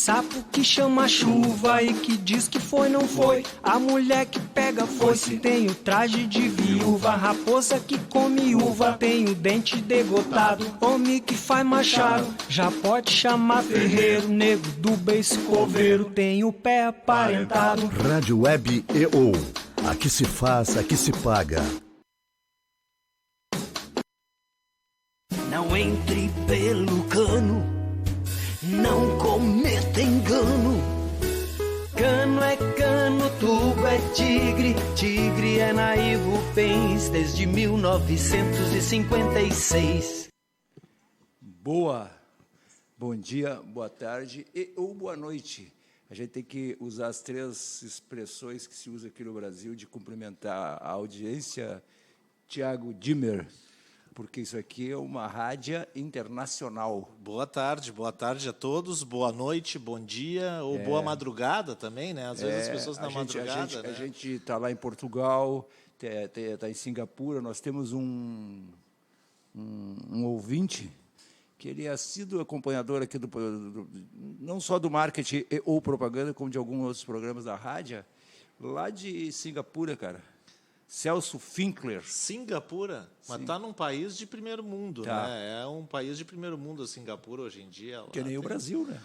sapo que chama chuva e que diz que foi, não foi. A mulher que pega foice tem o traje de viúva. A raposa que come uva tem o dente degotado. Homem que faz machado já pode chamar ferreiro. Nego do beiço coveiro tem o pé aparentado. Rádio Web EO. Aqui se faz, aqui se paga. Não entre pelo cano, não cometa engano. Cano é cano, tubo é tigre, tigre é naivo, pens desde 1956. Boa, bom dia, boa tarde ou boa noite. A gente tem que usar as três expressões que se usa aqui no Brasil de cumprimentar a audiência. Tiago Dimmer, porque isso aqui é uma rádio internacional. Boa tarde a todos, boa noite, bom dia ou boa madrugada também, né? Às vezes as pessoas na madrugada, né? A gente está lá em Portugal, está em Singapura, nós temos um ouvinte que ele é assíduo acompanhador aqui não só do marketing ou propaganda, como de alguns outros programas da rádio, lá de Singapura, cara. Celso Finkler. Singapura? Mas está num país de primeiro mundo, né? É um país de primeiro mundo, a Singapura, hoje em dia. Que nem o Brasil, né?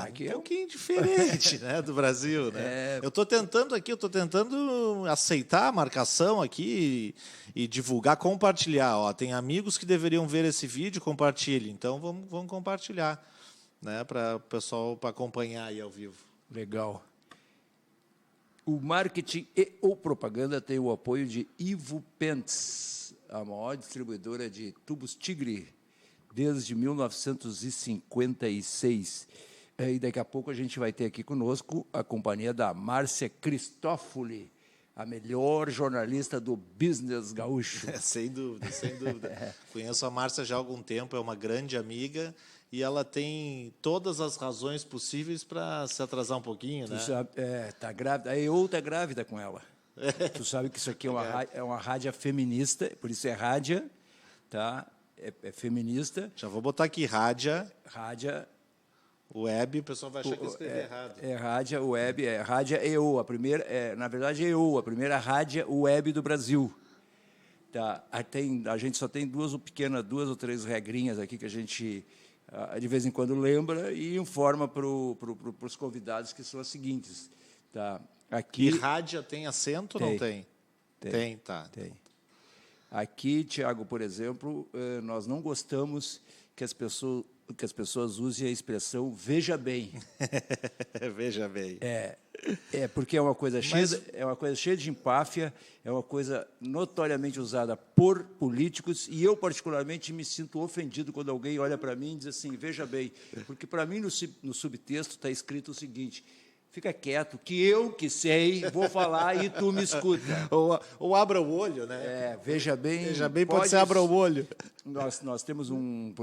Aqui um pouquinho diferente, né, do Brasil, né? Eu estou tentando aceitar a marcação aqui e divulgar, compartilhar. Ó, tem amigos que deveriam ver esse vídeo, compartilhe. Então, vamos compartilhar, né, para o pessoal para acompanhar aí ao vivo. Legal. O marketing ou propaganda tem o apoio de Ivo Pentes, a maior distribuidora de tubos Tigre, desde 1956. E daqui a pouco a gente vai ter aqui conosco a companhia da Márcia Cristófoli, a melhor jornalista do business gaúcho. Sem dúvida, sem dúvida. Conheço a Márcia já há algum tempo, é uma grande amiga e ela tem todas as razões possíveis para se atrasar um pouquinho, né? Está grávida, a EO está grávida com ela. Tu sabe que isso aqui é uma rádio feminista, por isso é rádio, tá? É feminista. Já vou botar aqui rádio web, o pessoal vai achar que eu escrevi errado. Rádio web, rádio EO, a primeira, na verdade EO, a primeira rádio web do Brasil. Tá? A gente só tem duas ou três regrinhas aqui que a gente de vez em quando lembra e informa para os convidados, que são as seguintes. Tá? Aqui, e rádio tem acento ou não tem? Tem, tá. Tem. Aqui, Tiago, por exemplo, nós não gostamos que as pessoas usem a expressão veja bem. Veja bem. Porque é uma coisa cheia de empáfia, é uma coisa notoriamente usada por políticos, e eu, particularmente, me sinto ofendido quando alguém olha para mim e diz assim, veja bem, porque, para mim, no subtexto está escrito o seguinte: fica quieto, que eu que sei, vou falar e tu me escuta. Ou abra o olho, né? Veja bem. Veja bem, pode ser abra o olho. Nós temos um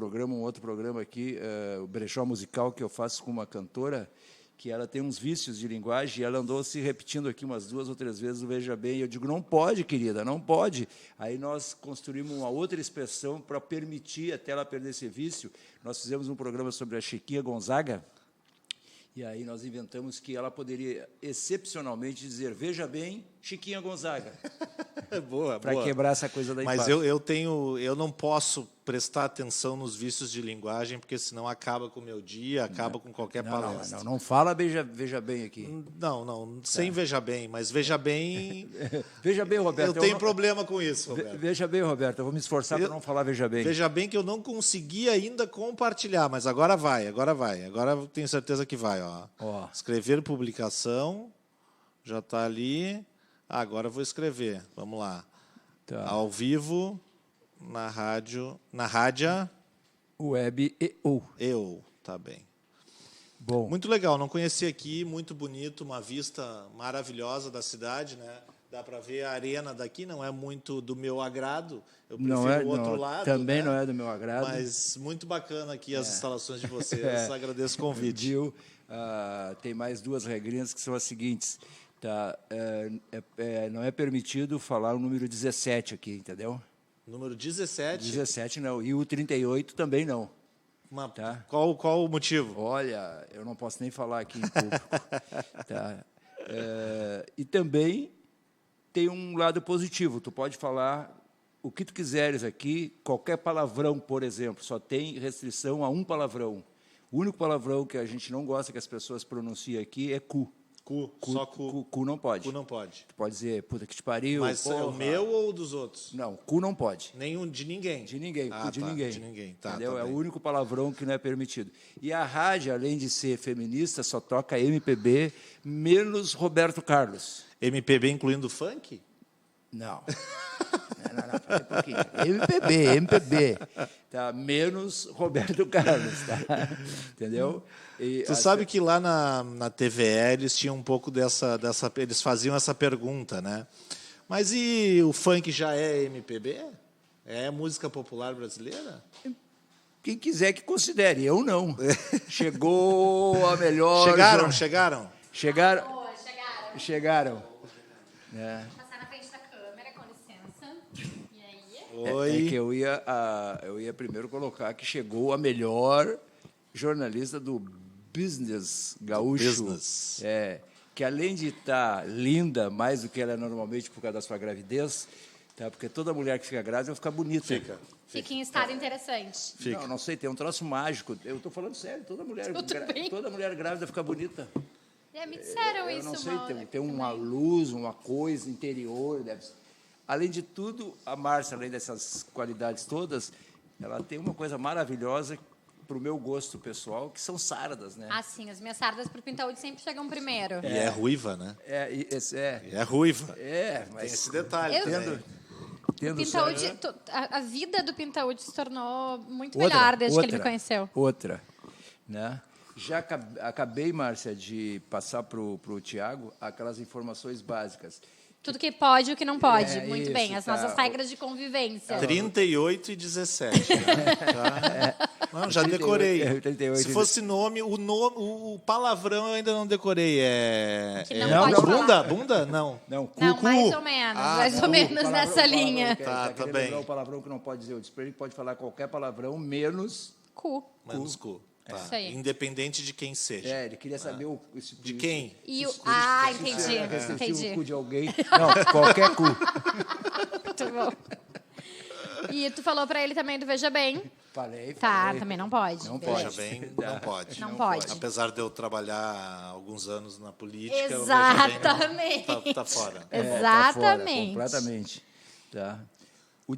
outro programa aqui, o Brechó Musical, que eu faço com uma cantora, que ela tem uns vícios de linguagem, e ela andou se repetindo aqui umas 2 ou 3 vezes o veja bem, e eu digo, não pode, querida, não pode. Aí nós construímos uma outra expressão para permitir até ela perder esse vício. Nós fizemos um programa sobre a Chiquinha Gonzaga, e aí nós inventamos que ela poderia, excepcionalmente, dizer, veja bem, Chiquinha Gonzaga. Boa. Para quebrar essa coisa da empate. Mas eu não posso prestar atenção nos vícios de linguagem, porque senão acaba com o meu dia, acaba com qualquer palestra. Não fala veja bem aqui. Não, sem veja bem, mas veja bem... Veja bem, Roberto. Eu tenho problema com isso, Roberto. Veja bem, Roberto, eu vou me esforçar para não falar veja bem. Veja bem que eu não consegui ainda compartilhar, mas agora vai. Agora eu tenho certeza que vai. Ó. Escrever publicação, já está ali. Agora eu vou escrever, vamos lá. Tá. Ao vivo, na rádio web EO, tá bem. Bom. Muito legal, não conheci aqui, muito bonito, uma vista maravilhosa da cidade, né? Dá para ver a arena daqui, não é muito do meu agrado, eu prefiro o outro lado. Também, né? Não é do meu agrado. Mas muito bacana aqui as instalações de vocês, agradeço o convite. Tem mais 2 regrinhas que são as seguintes. Tá? Não é permitido falar o número 17 aqui, entendeu? Número 17? 17 não, e o 38 também não. Tá? Qual o motivo? Olha, eu não posso nem falar aqui em público. Tá? E também tem um lado positivo. Tu pode falar o que tu quiseres aqui, qualquer palavrão, por exemplo, só tem restrição a um palavrão. O único palavrão que a gente não gosta que as pessoas pronunciem aqui é cu. Só cu. Cu não pode. Cu não pode. Tu pode dizer, puta que te pariu. Mas é o meu ou dos outros? Não, cu não pode. Nenhum, de ninguém? De ninguém, cu de ninguém. De ninguém, tá. Entendeu? Tá É o bem. único palavrão que não é permitido. E a rádio, além de ser feminista, só toca MPB, menos Roberto Carlos. MPB incluindo funk? Não. Não, pera um pouquinho. MPB. Tá? Menos Roberto Carlos. Tá? Entendeu? E Tu sabe que lá na TVE eles tinham um pouco dessa. Eles faziam essa pergunta, né? Mas e o funk já é MPB? É música popular brasileira? Quem quiser que considere, eu não. Chegou a melhor... Chegaram. É. Passar na frente da câmera, com licença. E aí? Oi. É que eu ia primeiro colocar que chegou a melhor jornalista do business gaúcho. Business. Que além de estar linda, mais do que ela é normalmente por causa da sua gravidez, tá? Porque toda mulher que fica grávida vai ficar bonita. Fica em estado interessante. Não sei, tem um troço mágico. Eu estou falando sério, toda mulher grávida fica bonita. Me disseram Eu isso, não sei, Mauro, tem uma também. luz, uma coisa interior. Além de tudo, a Márcia, além dessas qualidades todas, ela tem uma coisa maravilhosa para o meu gosto pessoal, que são sardas, né? Ah, sim, as minhas sardas pro Pintaúde sempre chegam primeiro. E é ruiva, né? É ruiva. Mas Tem esse detalhe. Eu- também. tendo Pintaúde, a vida do Pintaúde se tornou muito melhor desde que ele me conheceu. Outra, né? Já acabei, Márcia, de passar para o Tiago aquelas informações básicas. Tudo que pode e o que não pode. Muito isso, bem, as tá. nossas regras de convivência. 38 e 17. Né? Tá? Não, já decorei. 38. Se fosse nome, o palavrão eu ainda não decorei. Que não pode falar. Bunda? Não. Não, Não, mais ou menos. mais ou menos nessa linha. Tá tá bem. bem. Lembrar o palavrão que não pode dizer. Eu disse para ele que pode falar qualquer palavrão, menos... Cu. Menos cu. Tá. Isso aí. Independente de quem seja. Ele queria saber De quem? E o... entendi. O Entendi. cu de alguém. Não, qualquer cu. Muito bom. E tu falou pra ele também do Veja Bem. Falei. Também não pode. Não Beleza. pode. Veja bem, não pode. Não pode. Apesar de eu trabalhar alguns anos na política, Exatamente. o Veja Bem tá fora. Tá fora, Exatamente. completamente. Tá.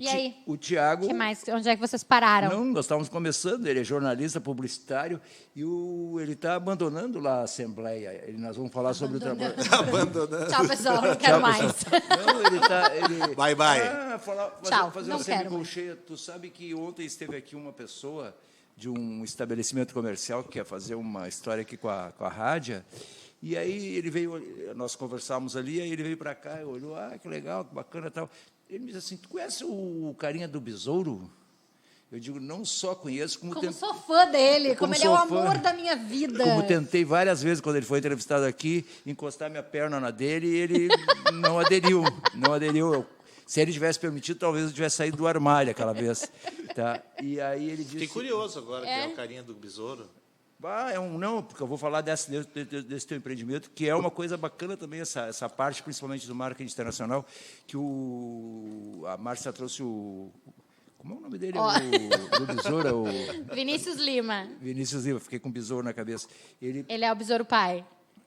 E aí? O Tiago... Que mais? Onde é que vocês pararam? Não, nós estávamos começando, ele é jornalista, publicitário, e ele está abandonando lá a Assembleia. Nós vamos falar sobre o trabalho. Abandonando. Tchau, pessoal. Não quero mais. Não, ele está... Bye, bye. Tchau, fazer não uma quero semicolcheia. Tu sabe que ontem esteve aqui uma pessoa de um estabelecimento comercial que quer fazer uma história aqui com a rádio, e aí ele veio, nós conversávamos ali, aí ele veio para cá, olhou, que legal, que bacana e tal. Ele me disse assim, tu conhece o carinha do Besouro? Eu digo, não só conheço, como sou fã dele, como ele é o sou fã. amor da minha vida. Como tentei várias vezes, quando ele foi entrevistado aqui, encostar minha perna na dele, e ele não aderiu. Se ele tivesse permitido, talvez eu tivesse saído do armário aquela vez. Tá? E aí ele disse... Fiquei curioso agora, que é o carinha do besouro. Não, porque eu vou falar desse teu empreendimento, que é uma coisa bacana também, essa parte, principalmente do marketing internacional, que a Márcia trouxe o... Como é o nome dele? Do besouro? Vinícius Lima. Vinícius Lima, fiquei com o besouro na cabeça. Ele é o besouro pai.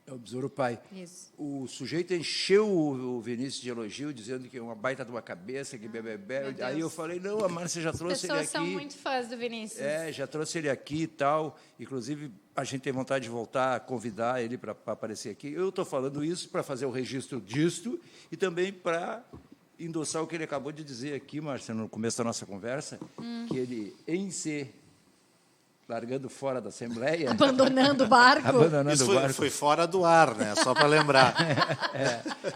É o besouro pai. Isso. O sujeito encheu o Vinícius de elogio, dizendo que é uma baita de uma cabeça, que bebê. Aí eu falei, não, a Márcia já trouxe ele aqui. As pessoas são muito fãs do Vinícius. Já trouxe ele aqui e tal. Inclusive, a gente tem vontade de voltar a convidar ele para aparecer aqui. Eu estou falando isso para fazer o registro disto e também para endossar o que ele acabou de dizer aqui, Márcia, no começo da nossa conversa, que ele, em ser... largando fora da Assembleia. Abandonando o barco. Isso foi fora do ar, né? Só para lembrar.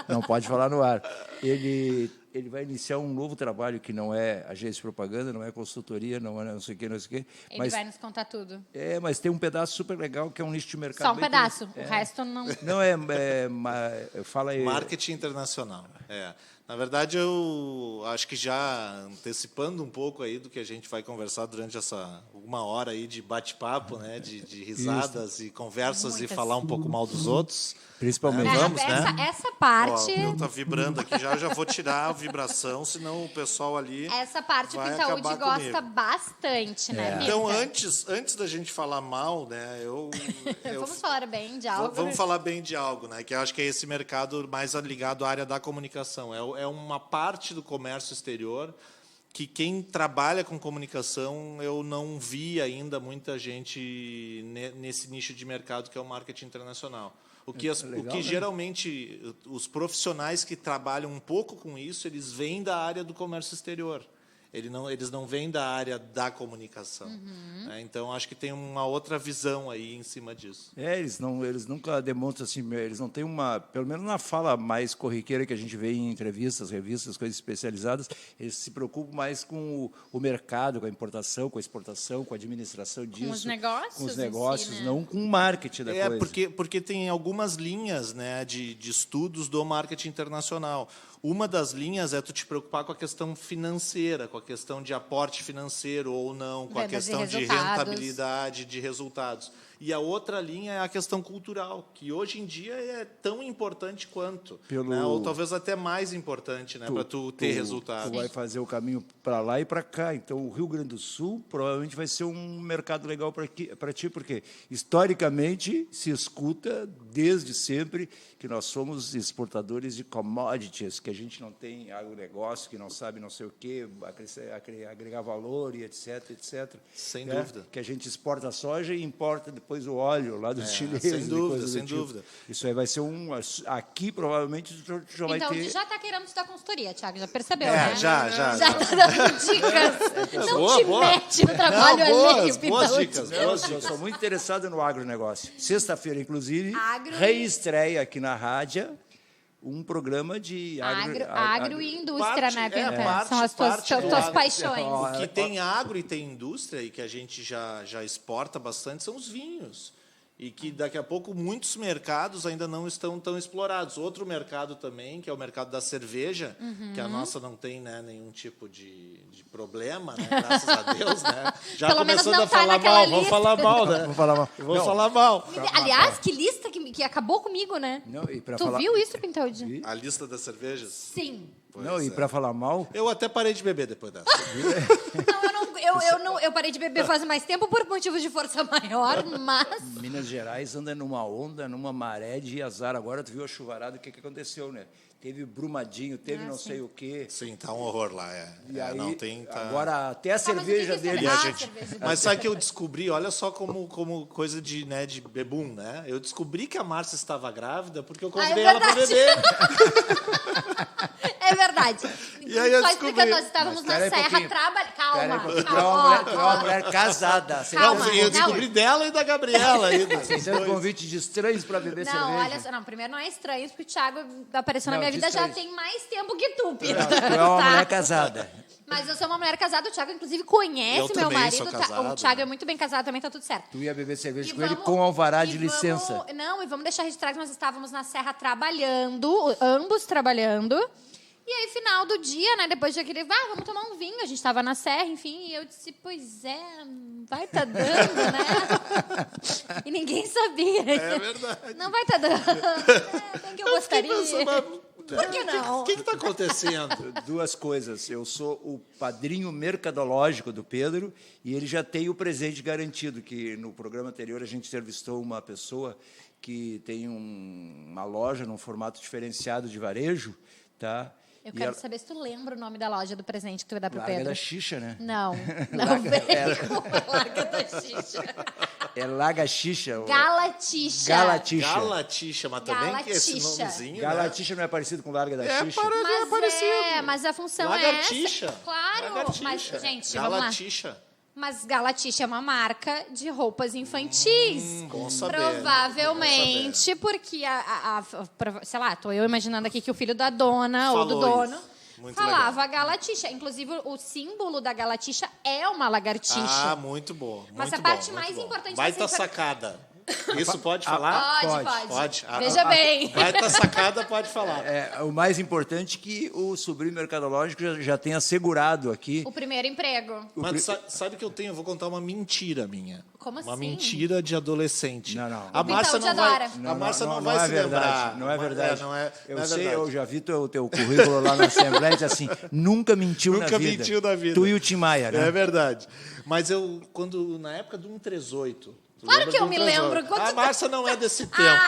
Não pode falar no ar. Ele ele vai iniciar um novo trabalho que não é agência de propaganda, não é consultoria, não é não sei o quê, não sei o quê. Ele vai nos contar tudo. Mas tem um pedaço super legal que é um nicho de mercado. Só um pedaço, o resto não... Não, fala aí. Marketing internacional. Na verdade, eu acho que já antecipando um pouco aí do que a gente vai conversar durante essa 1 hora aí de bate-papo, né, de risadas e conversas e falar um pouco mal dos outros. Principalmente. Vamos, essa parte... Ó, o meu tá vibrando aqui já, eu já vou tirar a vibração, senão o pessoal ali Essa parte o vai Pintaúde acabar gosta comigo. bastante, né, Birka? Então, antes da gente falar mal, né, Vamos falar bem de algo. Vamos falar bem de algo, né? Que eu acho que é esse mercado mais ligado à área da comunicação. É uma parte do comércio exterior que quem trabalha com comunicação, eu não vi ainda muita gente nesse nicho de mercado que é o marketing internacional. O que geralmente os profissionais que trabalham um pouco com isso, eles vêm da área do comércio exterior. Eles não vêm da área da comunicação. Então, acho que tem uma outra visão aí em cima disso. Eles nunca demonstram assim, eles não têm pelo menos na fala mais corriqueira que a gente vê em entrevistas, revistas, coisas especializadas, eles se preocupam mais com o mercado, com a importação, com a exportação, com a administração disso. Com os negócios. Com os negócios, si, né? não com o marketing da coisa. Porque tem algumas linhas, né, de estudos do marketing internacional. Uma das linhas é tu te preocupar com a questão financeira, com a questão de aporte financeiro ou não, com a questão de rentabilidade, de resultados. E a outra linha é a questão cultural, que hoje em dia é tão importante quanto, né? Ou talvez até mais importante, né, para tu ter resultados. Tu vai fazer o caminho para lá e para cá. Então, o Rio Grande do Sul provavelmente vai ser um mercado legal para ti, porque historicamente se escuta desde sempre que nós somos exportadores de commodities, que a gente não tem agronegócio, que não sabe não sei o quê, agregar valor e etc, etc. Sem dúvida. Que a gente exporta soja e importa depois o óleo lá dos chineses. Sem dúvida, sem dúvida. Isso aí vai ser aqui provavelmente já vai ter... Então, já está querendo te dar consultoria, Thiago, já percebeu, né? Já. Já está dando dicas. Não mete no trabalho alheio, boas dicas. Eu sou muito interessado no agronegócio. Sexta-feira, inclusive, reestreia aqui na rádio um programa de agro e indústria, né, Pinta? São as tuas paixões. O que tem agro e tem indústria, e que a gente já exporta bastante, são os vinhos. E que daqui a pouco muitos mercados ainda não estão tão explorados. Outro mercado também, que é o mercado da cerveja, que a nossa não tem, né, nenhum tipo de problema, né, graças a Deus. Né? Já pelo começando menos não a falar naquela mal, lista. vamos falar mal, né? Vamos falar mal. Aliás, que lista que acabou comigo, né? Tu viu isso, Pintaúde? A lista das cervejas? Sim. E para falar mal... Eu até parei de beber depois dessa. Eu parei de beber faz mais tempo por motivos de força maior, mas... Minas Gerais anda numa onda, numa maré de azar. Agora tu viu a chuvarada, o que aconteceu, né? Teve Brumadinho, teve sei o quê. Sim, tá um horror lá, E aí, não tem... agora até a cerveja dele... Mas sabe que eu descobri, olha só como coisa de bebum, né? Eu descobri que a Márcia estava grávida porque eu convidei ela para beber. É verdade. E aí eu só descobri. explicando, nós estávamos na serra trabalhando. Calma. Tu é uma mulher casada. Calma. Eu descobri dela e da Gabriela ainda. Aceitando convite de estranhos para beber cerveja. Não, olha só. Não, primeiro não é estranho, porque o Thiago apareceu na minha vida já tem mais tempo que tu, Pita. Tu é uma mulher casada. Mas eu sou uma mulher casada, o Thiago, inclusive, conhece meu marido. Sou casado, o Thiago é muito bem casado, também tá tudo certo. Tu ia beber cerveja com ele com alvará de licença. Não, e vamos deixar registrado que nós estávamos na serra trabalhando, ambos trabalhando. E aí, final do dia, né, depois de aquele, vamos tomar um vinho. A gente estava na serra, enfim, e eu disse, pois é, vai tá dando, né? E ninguém sabia. É verdade. Não vai tá dando. Tem que eu gostaria. Por que não? O que está acontecendo? Duas coisas. Eu sou o padrinho mercadológico do Pedro e ele já tem o presente garantido, que no programa anterior a gente entrevistou uma pessoa que tem uma loja num formato diferenciado de varejo, tá? Eu quero saber se tu lembra o nome da loja do presente que tu vai dar pro Larga Pedro. da Xixa, né? Não vem com Larga da Xixa. É Laga Xixa. Galatixa. Galatixa, mas também que esse nomezinho, Galatixa, né? Não é parecido com Larga da Xixa? É parecido. Mas a função Lagartixa. é essa. Claro. Lagartixa. Mas, gente, Galatixa. vamos lá. Mas Galatixa é uma marca de roupas infantis. Bom saber. Provavelmente porque sei lá, tô eu imaginando aqui que o filho da dona ou do dono Muito falava legal. Galatixa. Inclusive, o símbolo da Galatixa é uma lagartixa. Ah, muito bom. Mas muito a parte bom, mais muito bom. importante Baita dessa sacada. Isso pode falar? Pode. Pode. Veja bem. Baita sacada, pode falar. O mais importante é que o sobrinho mercadológico já tem assegurado aqui. O primeiro emprego. Mas sabe que eu vou contar uma mentira minha. Como Uma assim? mentira de adolescente. Não. A Márcia Então, não vai, adora. a Márcia não vai se lembrar. Não é verdade. Não Eu é sei, verdade. eu já vi teu currículo lá na Assembleia e disse assim, nunca mentiu na vida. Nunca mentiu na vida. Tu e o Tim Maia, né? É verdade. Mas eu, na época do 138... Claro que eu me lembro. A Márcia não é desse tempo.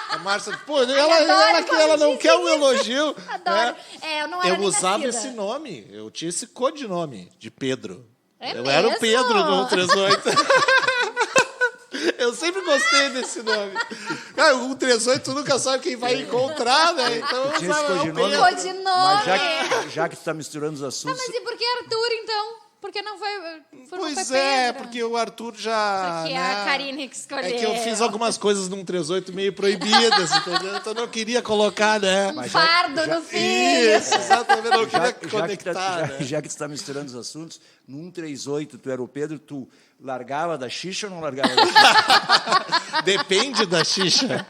A Márcia, pô, adoro ela não quando quer um dizem elogio. Adoro. né? Eu não era Eu nem usava nascida. esse nome. Eu tinha esse codinome de Pedro. É eu mesmo? era o Pedro no 138. Eu sempre gostei desse nome. Cara, o 138 tu nunca sabe quem vai encontrar, né? Então eu Tinha esse usava o codinome? Pedro. Codinome. Mas já que tu está misturando os Tá, assuntos... mas e por que Arthur, então? Por que não foi Pois foi é, Pedro? porque o Arthur já... Porque né? a Karine que escolheu. É que eu fiz algumas coisas no 138 meio proibidas, entendeu? Então eu não queria colocar, né? Um fardo no filho. Isso, exatamente. Não queria Já que conectar, né? tu está misturando os assuntos, no 138 tu era o Pedro, tu largava da xixa ou não largava da xixa? Depende da xixa.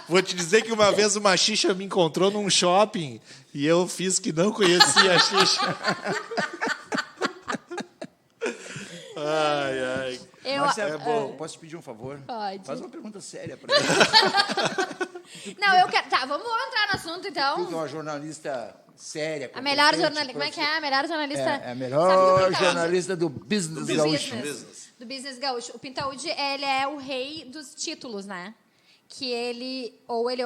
Vou te dizer que uma vez uma xixa me encontrou num shopping e eu fiz que não conhecia a xixa. Ai. Márcia, posso te pedir um favor? Pode. Faz uma pergunta séria para ele. Não, eu quero... Tá, vamos entrar no assunto, Tu então. é uma jornalista séria. A melhor competente, jornalista... Como é que é? A melhor jornalista... É a Sabe melhor do Pintaúde? jornalista do Business Gaúcho. Do Business Gaúcho. O Pintaúde, ele é o rei dos títulos, né? Que ele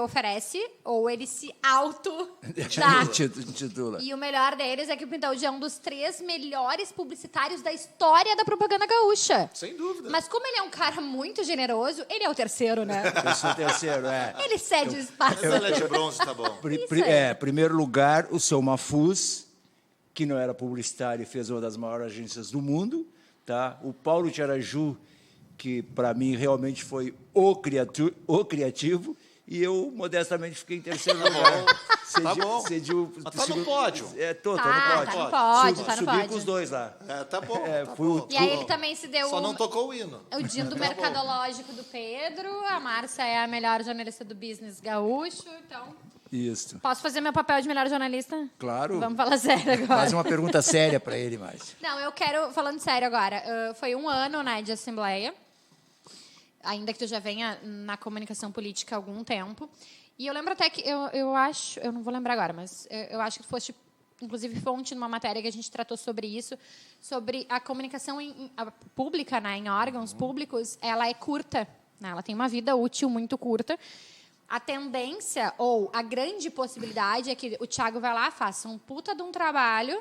oferece, ou ele se auto-dá. Titula. E o melhor deles é que o Pintaúde é um dos 3 melhores publicitários da história da propaganda gaúcha. Sem dúvida. Mas como ele é um cara muito generoso, ele é o terceiro, né? Eu sou o terceiro, Ele cede o espaço. Medalha de bronze, tá bom. Isso aí. Primeiro lugar, o seu Mafuz, que não era publicitário e fez uma das maiores agências do mundo. Tá? O Paulo Tiaraju, que para mim realmente foi o criativo, e eu modestamente fiquei em terceiro lugar. Tá bom. Mas tá no pódio. Tô no Tá pódio. no pódio, tá no Subi pódio. com os dois lá. Tá bom. Tá fui bom. E aí ele também se deu Só não tocou o hino. o dia do mercadológico do Pedro. A Márcia é a melhor jornalista do Business Gaúcho. Então, Isso. posso fazer meu papel de melhor jornalista? Claro. Vamos falar sério agora. Faz uma pergunta séria para ele, mais. Não, eu quero, falando sério agora, foi 1 ano, né, de Assembleia, ainda que tu já venha na comunicação política há algum tempo. E eu lembro até que, eu acho, eu não vou lembrar agora, mas eu acho que foste, inclusive, fonte numa matéria que a gente tratou sobre isso, sobre a comunicação pública, né, em órgãos públicos, ela é curta, né, ela tem uma vida útil muito curta. A tendência, ou a grande possibilidade, é que o Thiago vai lá, faça um puta de um trabalho,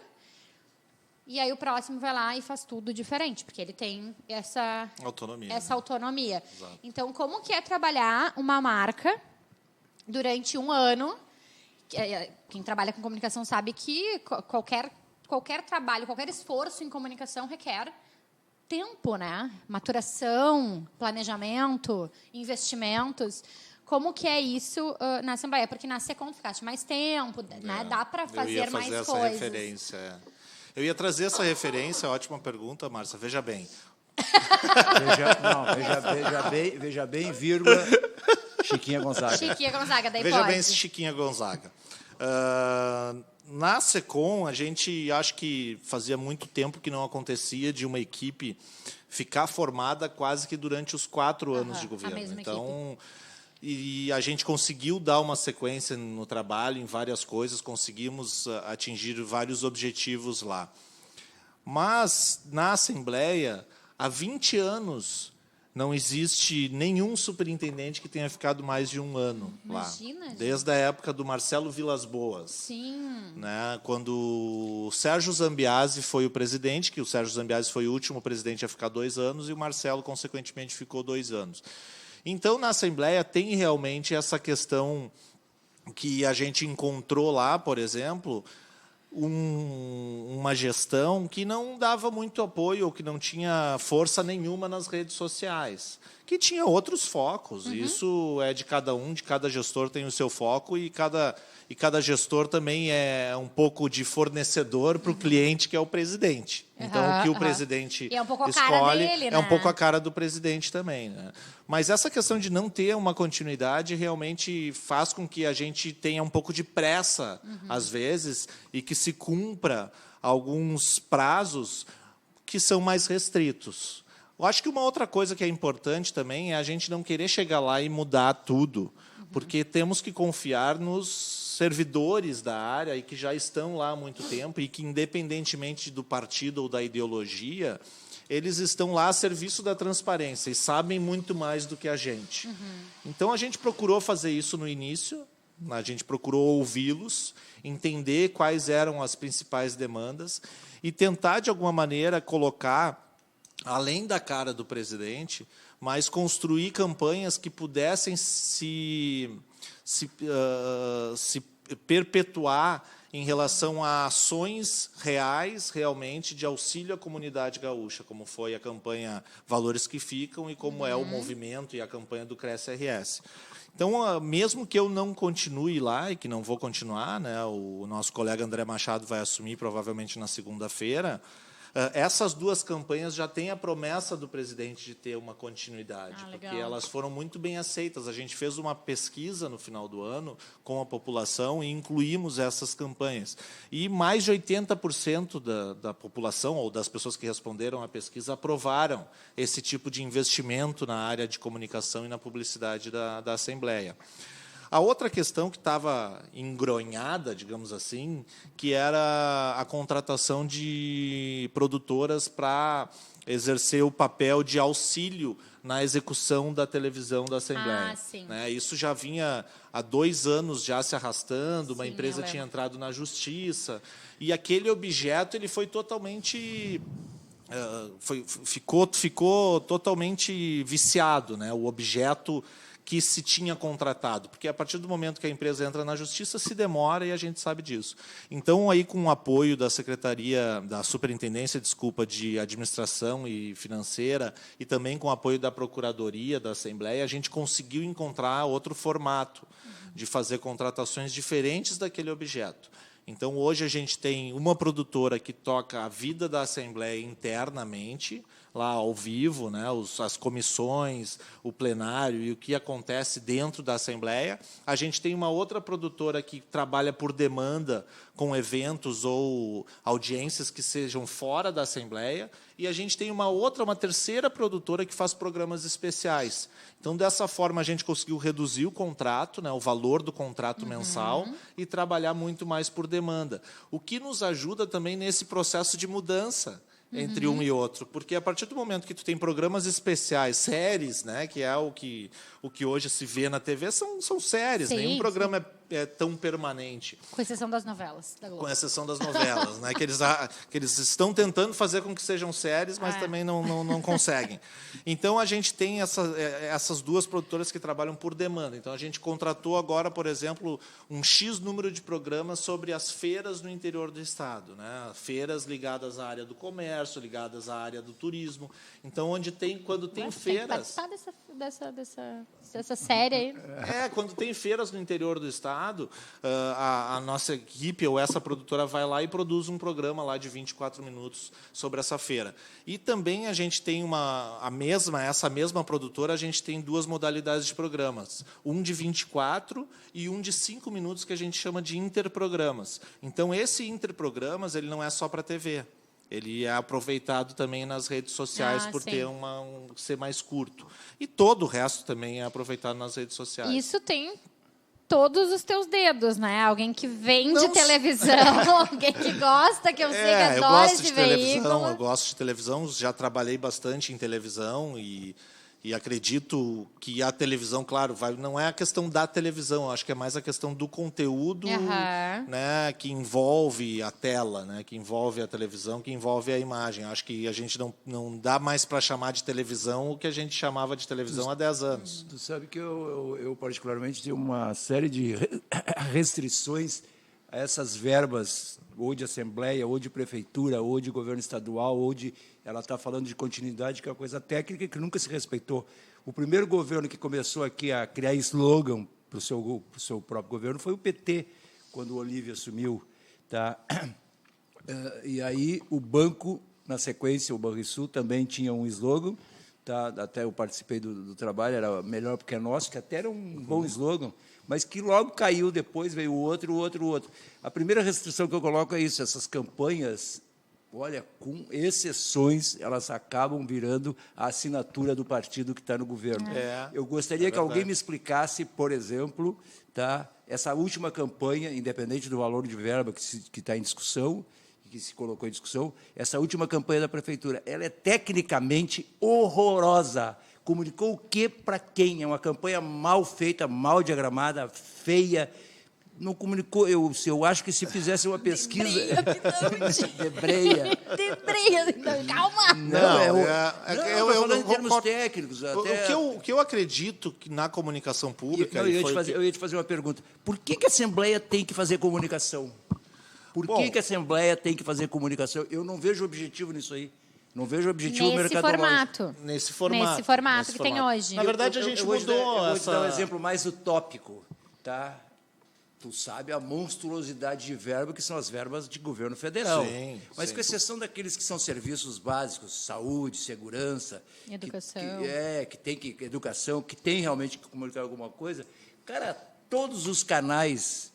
e aí o próximo vai lá e faz tudo diferente, porque ele tem essa autonomia. Exato. Então, como que é trabalhar uma marca durante 1 ano? Quem trabalha com comunicação sabe que qualquer trabalho, qualquer esforço em comunicação requer tempo, né? Maturação, planejamento, investimentos. Como que é isso na Assembleia? Porque na Secom ficaste mais tempo, né? Dá para fazer mais essa coisas. referência. Eu ia trazer essa referência, ótima pergunta, Márcia. Veja bem. Veja bem, vírgula, Chiquinha Gonzaga. Chiquinha Gonzaga, daí Veja pode. bem esse Chiquinha Gonzaga. Na Secom, a gente acho que fazia muito tempo que não acontecia de uma equipe ficar formada quase que durante os 4 anos de a governo. mesma Então, e a gente conseguiu dar uma sequência no trabalho, em várias coisas, conseguimos atingir vários objetivos lá. Mas, na Assembleia, há 20 anos, não existe nenhum superintendente que tenha ficado mais de 1 ano Imagina, lá. gente. Desde a época do Marcelo Vilas Boas. Sim. Né, quando o Sérgio Zambiase foi o presidente, que o Sérgio Zambiase foi o último presidente a ficar 2 anos, e o Marcelo, consequentemente, ficou 2 anos. Então, na Assembleia, tem realmente essa questão que a gente encontrou lá, por exemplo, uma gestão que não dava muito apoio ou que não tinha força nenhuma nas redes sociais, que tinha outros focos. Isso é de cada gestor tem o seu foco e cada gestor também é um pouco de fornecedor para o cliente, que é o presidente. Então, o que o presidente E é um pouco a escolhe cara dele, é um né? pouco a cara do presidente também. Né? Mas essa questão de não ter uma continuidade realmente faz com que a gente tenha um pouco de pressa, às vezes, e que se cumpra alguns prazos que são mais restritos. Eu acho que uma outra coisa que é importante também é a gente não querer chegar lá e mudar tudo, porque temos que confiar nos servidores da área e que já estão lá há muito tempo e que, independentemente do partido ou da ideologia, eles estão lá a serviço da transparência e sabem muito mais do que a gente. Então, a gente procurou fazer isso no início, a gente procurou ouvi-los, entender quais eram as principais demandas e tentar, de alguma maneira, colocar, além da cara do presidente, mas construir campanhas que pudessem se perpetuar em relação a ações reais, realmente, de auxílio à comunidade gaúcha, como foi a campanha Valores que Ficam e como é o movimento e a campanha do Cresce-RS. Então, mesmo que eu não continue lá, e que não vou continuar, né, o nosso colega André Machado vai assumir provavelmente na segunda-feira, essas duas campanhas já têm a promessa do presidente de ter uma continuidade, porque elas foram muito bem aceitas. A gente fez uma pesquisa no final do ano com a população e incluímos essas campanhas. E mais de 80% da população, ou das pessoas que responderam à pesquisa, aprovaram esse tipo de investimento na área de comunicação e na publicidade da Assembleia. A outra questão que estava engronhada, digamos assim, que era a contratação de produtoras para exercer o papel de auxílio na execução da televisão da Assembleia. Né? Isso já vinha há 2 anos já se arrastando, uma empresa tinha entrado na justiça, e aquele objeto ele foi totalmente... ficou totalmente viciado, né? O objeto que se tinha contratado, porque a partir do momento que a empresa entra na justiça, se demora e a gente sabe disso. Então, aí com o apoio da Secretaria, da Superintendência, de Administração e Financeira, e também com o apoio da Procuradoria da Assembleia, a gente conseguiu encontrar outro formato de fazer contratações diferentes daquele objeto. Então, hoje a gente tem uma produtora que toca a vida da Assembleia internamente, lá ao vivo, né, as comissões, o plenário e o que acontece dentro da Assembleia. A gente tem uma outra produtora que trabalha por demanda com eventos ou audiências que sejam fora da Assembleia, e a gente tem uma terceira produtora que faz programas especiais. Então, dessa forma, a gente conseguiu reduzir o contrato, né, o valor do contrato mensal, e trabalhar muito mais por demanda. O que nos ajuda também nesse processo de mudança entre um e outro, porque a partir do momento que tu tem programas especiais, séries, né, que é o que hoje se vê na TV, são séries, nenhum programa é tão permanente. Com exceção das novelas da Globo. Com exceção das novelas, né, que eles estão tentando fazer com que sejam séries, mas também não conseguem. Então, a gente tem essas duas produtoras que trabalham por demanda. Então, a gente contratou agora, por exemplo, um X número de programas sobre as feiras no interior do estado, né, feiras ligadas à área do comércio, ligadas à área do turismo. Então, quando tem feiras... Tem que participar dessa série aí. Quando tem feiras no interior do estado, a nossa equipe ou essa produtora vai lá e produz um programa lá de 24 minutos sobre essa feira. E também a gente tem essa mesma produtora, a gente tem 2 modalidades de programas, um de 24 e um de 5 minutos que a gente chama de interprogramas. Então, esse interprogramas ele não é só para a TV. Ele é aproveitado também nas redes sociais por ter ser mais curto. E todo o resto também é aproveitado nas redes sociais. Isso tem todos os teus dedos, né? Alguém que vende televisão, alguém que gosta, que eu sei que adora esse veículo. Eu gosto de televisão, já trabalhei bastante em televisão e acredito que a televisão, claro, não é a questão da televisão, acho que é mais a questão do conteúdo, né, que envolve a tela, né, que envolve a televisão, que envolve a imagem. Acho que a gente não dá mais para chamar de televisão o que a gente chamava de televisão há 10 anos. Tu sabe que eu particularmente tenho uma série de restrições a essas verbas, ou de Assembleia, ou de Prefeitura, ou de governo estadual, ela está falando de continuidade, que é uma coisa técnica que nunca se respeitou. O primeiro governo que começou aqui a criar slogan para o seu próprio governo foi o PT, quando o Olívio assumiu. Tá? E aí o banco, na sequência, o Banrisul também tinha um slogan, tá? Até eu participei do trabalho, era melhor porque é nosso, que até era um bom slogan, mas que logo caiu, depois veio o outro. A primeira restrição que eu coloco é isso, essas campanhas, olha, com exceções, elas acabam virando a assinatura do partido que está no governo. Eu gostaria que alguém me explicasse, por exemplo, tá, essa última campanha, independente do valor de verba que está em discussão, que se colocou em discussão, essa última campanha da Prefeitura, ela é tecnicamente horrorosa. Comunicou o quê para quem? É uma campanha mal feita, mal diagramada, feia. Não comunicou. Eu acho que se fizesse uma pesquisa... Debreia. Calma! Eu falando em termos técnicos. Até... O que eu acredito que na comunicação pública... Eu ia te fazer uma pergunta. Por que a Assembleia tem que fazer comunicação? Por que a Assembleia tem que fazer comunicação? Eu não vejo objetivo nisso aí. Não vejo objetivo mercadológico. Nesse formato que tem hoje. Na verdade, a gente mudou eu vou te dar um exemplo mais utópico. Tá? Tu sabe a monstruosidade de verba que são as verbas de governo federal. Sim, mas com exceção daqueles que são serviços básicos, saúde, segurança... Educação. Educação, que tem realmente que comunicar alguma coisa. Cara, todos os canais...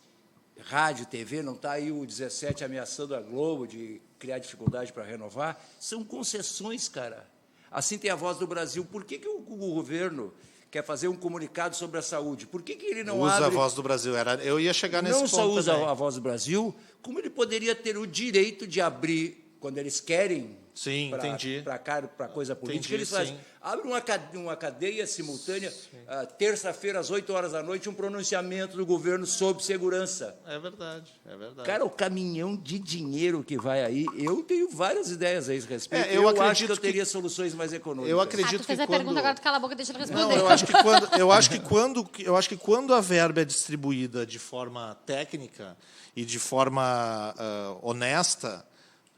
Rádio, TV, não está aí o 17 ameaçando a Globo de criar dificuldade para renovar, são concessões, cara. Assim tem a Voz do Brasil. Por que o governo quer fazer um comunicado sobre a saúde? Por que ele não usa a Voz do Brasil? Eu ia chegar nesse ponto. Não só usa também. a Voz do Brasil, como ele poderia ter o direito de abrir, quando eles querem, para coisa política, eles fazem. Abre uma cadeia simultânea, terça-feira, às 8 horas da noite, um pronunciamento do governo sobre segurança. É verdade. Cara, o caminhão de dinheiro que vai aí, eu tenho várias ideias a esse respeito. Eu acho que eu teria soluções mais econômicas. Eu acredito tu fez a pergunta, agora tu cala a boca e deixa ele responder. Não, eu acho que quando a verba é distribuída de forma técnica e de forma honesta,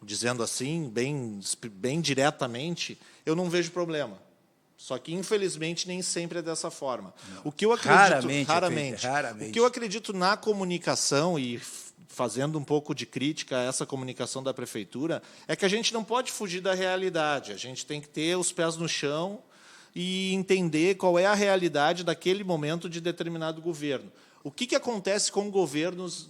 dizendo assim, bem diretamente, eu não vejo problema. Só que, infelizmente, nem sempre é dessa forma. Não. O que eu acredito... Raramente. O que eu acredito na comunicação, e fazendo um pouco de crítica a essa comunicação da Prefeitura, é que a gente não pode fugir da realidade. A gente tem que ter os pés no chão e entender qual é a realidade daquele momento de determinado governo. O que acontece com governos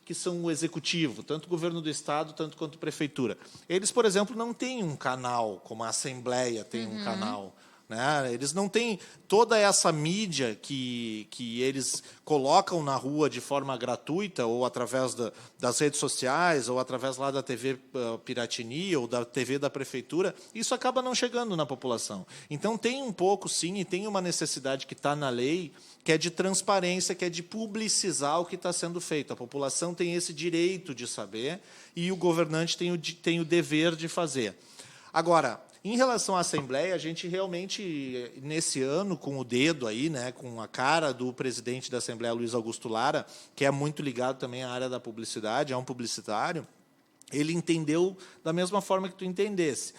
que são o executivo, tanto o governo do Estado, tanto quanto a Prefeitura? Eles, por exemplo, não têm um canal, como a Assembleia tem um canal. Né? Eles não têm toda essa mídia que eles colocam na rua de forma gratuita, ou através das redes sociais, ou através lá da TV Piratini, ou da TV da Prefeitura. Isso acaba não chegando na população. Então, tem um pouco, sim, e tem uma necessidade que está na lei, que é de transparência, que é de publicizar o que está sendo feito. A população tem esse direito de saber, e o governante tem o dever de fazer. Agora, em relação à Assembleia, a gente realmente, nesse ano, com o dedo aí, né, com a cara do presidente da Assembleia, Luiz Augusto Lara, que é muito ligado também à área da publicidade, é um publicitário, ele entendeu da mesma forma que tu entendesse.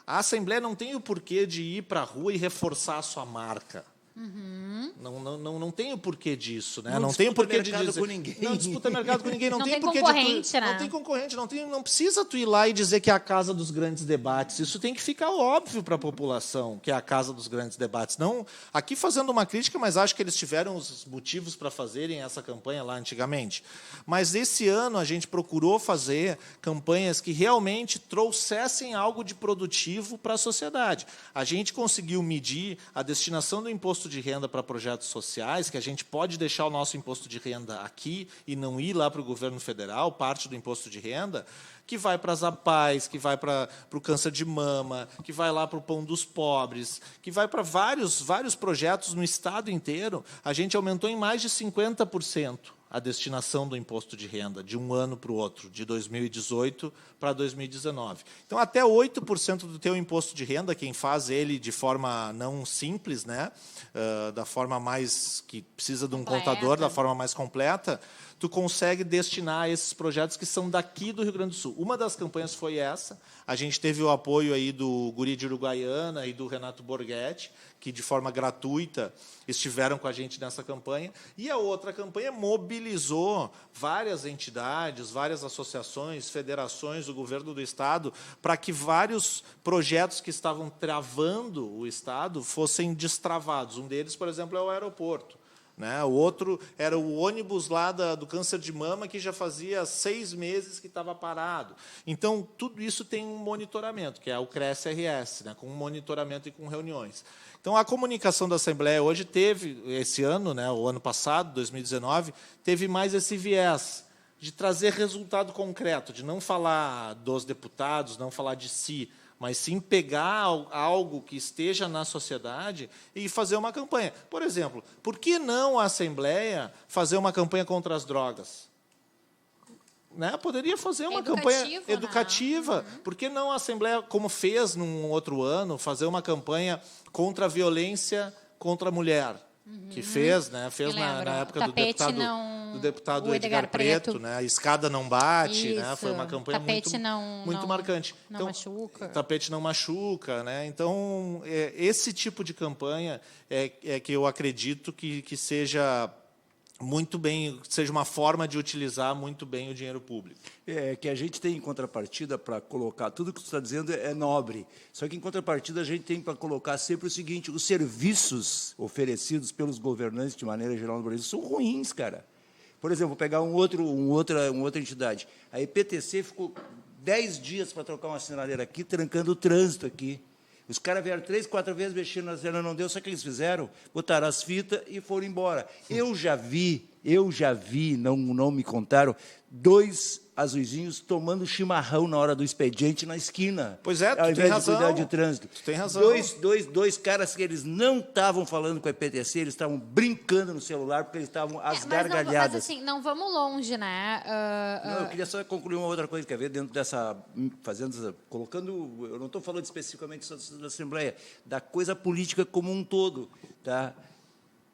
A Assembleia não tem o porquê de ir para a rua e reforçar a sua marca. Não tem o porquê disso, né? Não tem o porquê de dizer. Não disputa mercado com ninguém. Não tem porquê concorrente, né? Não tem concorrente. Não precisa tu ir lá e dizer que é a casa dos grandes debates. Isso tem que ficar óbvio para a população, que é a casa dos grandes debates. Não, aqui fazendo uma crítica, mas acho que eles tiveram os motivos para fazerem essa campanha lá antigamente. Mas esse ano a gente procurou fazer campanhas que realmente trouxessem algo de produtivo para a sociedade. A gente conseguiu medir a destinação do imposto de renda para projetos sociais, que a gente pode deixar o nosso imposto de renda aqui e não ir lá para o governo federal, parte do imposto de renda, que vai para as APAES, que vai para o câncer de mama, que vai lá para o pão dos pobres, que vai para vários projetos no estado inteiro. A gente aumentou em mais de 50% a destinação do imposto de renda de um ano para o outro, de 2018 para 2019. Então, até 8% do teu imposto de renda, quem faz ele de forma não simples, né, da forma mais que precisa de um contador, da forma mais completa, tu consegue destinar a esses projetos que são daqui do Rio Grande do Sul. Uma das campanhas foi essa. A gente teve o apoio aí do Guri de Uruguaiana e do Renato Borghetti, que, de forma gratuita, estiveram com a gente nessa campanha. E a outra campanha mobilizou várias entidades, várias associações, federações do governo do Estado, para que vários projetos que estavam travando o Estado fossem destravados. Um deles, por exemplo, é o aeroporto. Né? O outro era o ônibus lá do câncer de mama, que já fazia 6 meses que estava parado. Então, tudo isso tem um monitoramento, que é o CRES-RS, né? Com monitoramento e com reuniões. Então, a comunicação da Assembleia hoje teve, esse ano, né, o ano passado, 2019, teve mais esse viés de trazer resultado concreto, de não falar dos deputados, não falar de si, mas sim pegar algo que esteja na sociedade e fazer uma campanha. Por exemplo, por que não a Assembleia fazer uma campanha contra as drogas? Né? Poderia fazer uma campanha educativa. Né? Por que não a Assembleia, como fez num outro ano, fazer uma campanha contra a violência contra a mulher? Que fez, né? Fez na época do deputado Edgar Preto, né? A escada não bate, né? Foi uma campanha muito marcante. Não machuca. Tapete não machuca, né? Então, esse tipo de campanha é que eu acredito que seja muito bem, seja uma forma de utilizar muito bem o dinheiro público. Que a gente tem em contrapartida para colocar, tudo que você está dizendo é nobre, só que em contrapartida a gente tem para colocar sempre o seguinte: os serviços oferecidos pelos governantes de maneira geral no Brasil são ruins, cara. Por exemplo, vou pegar uma outra entidade. A EPTC ficou 10 dias para trocar uma sinaleira aqui, trancando o trânsito aqui. Os caras vieram 3, 4 vezes mexendo na cena, não deu, só que eles fizeram, botaram as fitas e foram embora. Eu já vi, não me contaram, 2 azuizinhos tomando chimarrão na hora do expediente na esquina. Pois é, ao invés de cuidar de trânsito. Tu tem razão. Dois caras que eles não estavam falando com a EPTC, eles estavam brincando no celular, porque eles estavam às gargalhadas. Mas assim, não vamos longe, né? Não, eu queria só concluir uma outra coisa, quer ver, dentro dessa, colocando, eu não estou falando especificamente da Assembleia, da coisa política como um todo, tá?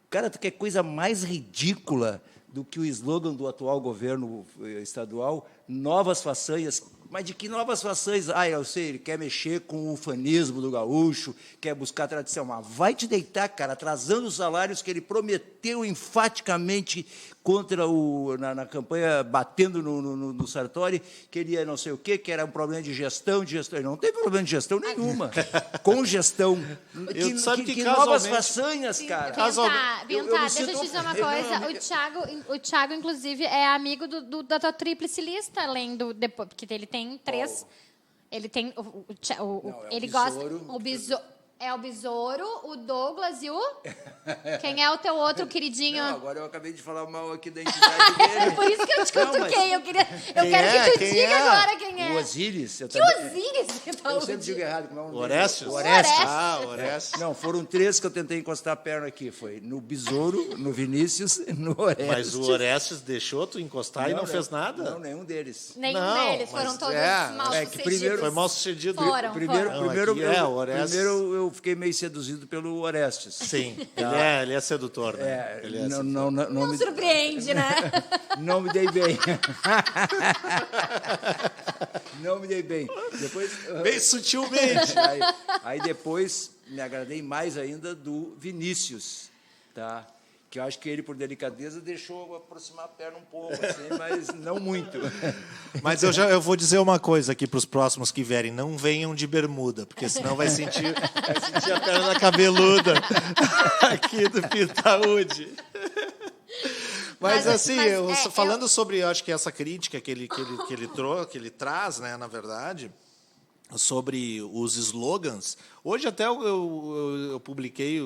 Cara, tu quer coisa mais ridícula do que o slogan do atual governo estadual, novas façanhas. Mas de que novas façanhas? Eu sei, ele quer mexer com o ufanismo do gaúcho, quer buscar tradição. Mas vai te deitar, cara, atrasando os salários que ele prometeu enfaticamente na campanha, batendo no Sartori, que ele ia não sei o quê, que era um problema de gestão. Não teve problema de gestão nenhuma. Com gestão. Que novas façanhas, cara. Deixa eu te dizer uma coisa. O Thiago, inclusive, é amigo da tua tríplice lista, além do... Porque ele tem 3... Ele tem... Ele gosta... O Besouro... É o Besouro, o Douglas e o... Quem é o teu outro queridinho? Não, agora eu acabei de falar mal aqui da entidade dele. É por isso que eu te cutuquei. Eu quero que tu diga agora quem é. O Osíris. Que Osíris? Eu sempre digo errado. Como é o Orestes? Orestes. Não, foram 3 que eu tentei encostar a perna aqui. Foi no Besouro, no Vinícius e no Orestes. Mas o Orestes deixou tu encostar e não fez nada? Não, nenhum deles. Nenhum deles. Foram todos mal sucedidos. Foi mal sucedido. Primeiro eu fiquei meio seduzido pelo Orestes. Sim, ele é sedutor, né? Não me surpreende, né? Não me dei bem. Não me dei bem. Depois, bem sutilmente. Aí depois me agradei mais ainda do Vinícius, tá? Que eu acho que ele, por delicadeza, deixou aproximar a perna um pouco, assim, mas não muito. Mas eu vou dizer uma coisa aqui para os próximos que vierem: não venham de bermuda, porque senão vai sentir a perna cabeluda aqui do Pintaúde. Mas assim, falando sobre, eu acho que essa crítica que ele traz, né, na verdade, sobre os slogans. Hoje até eu publiquei,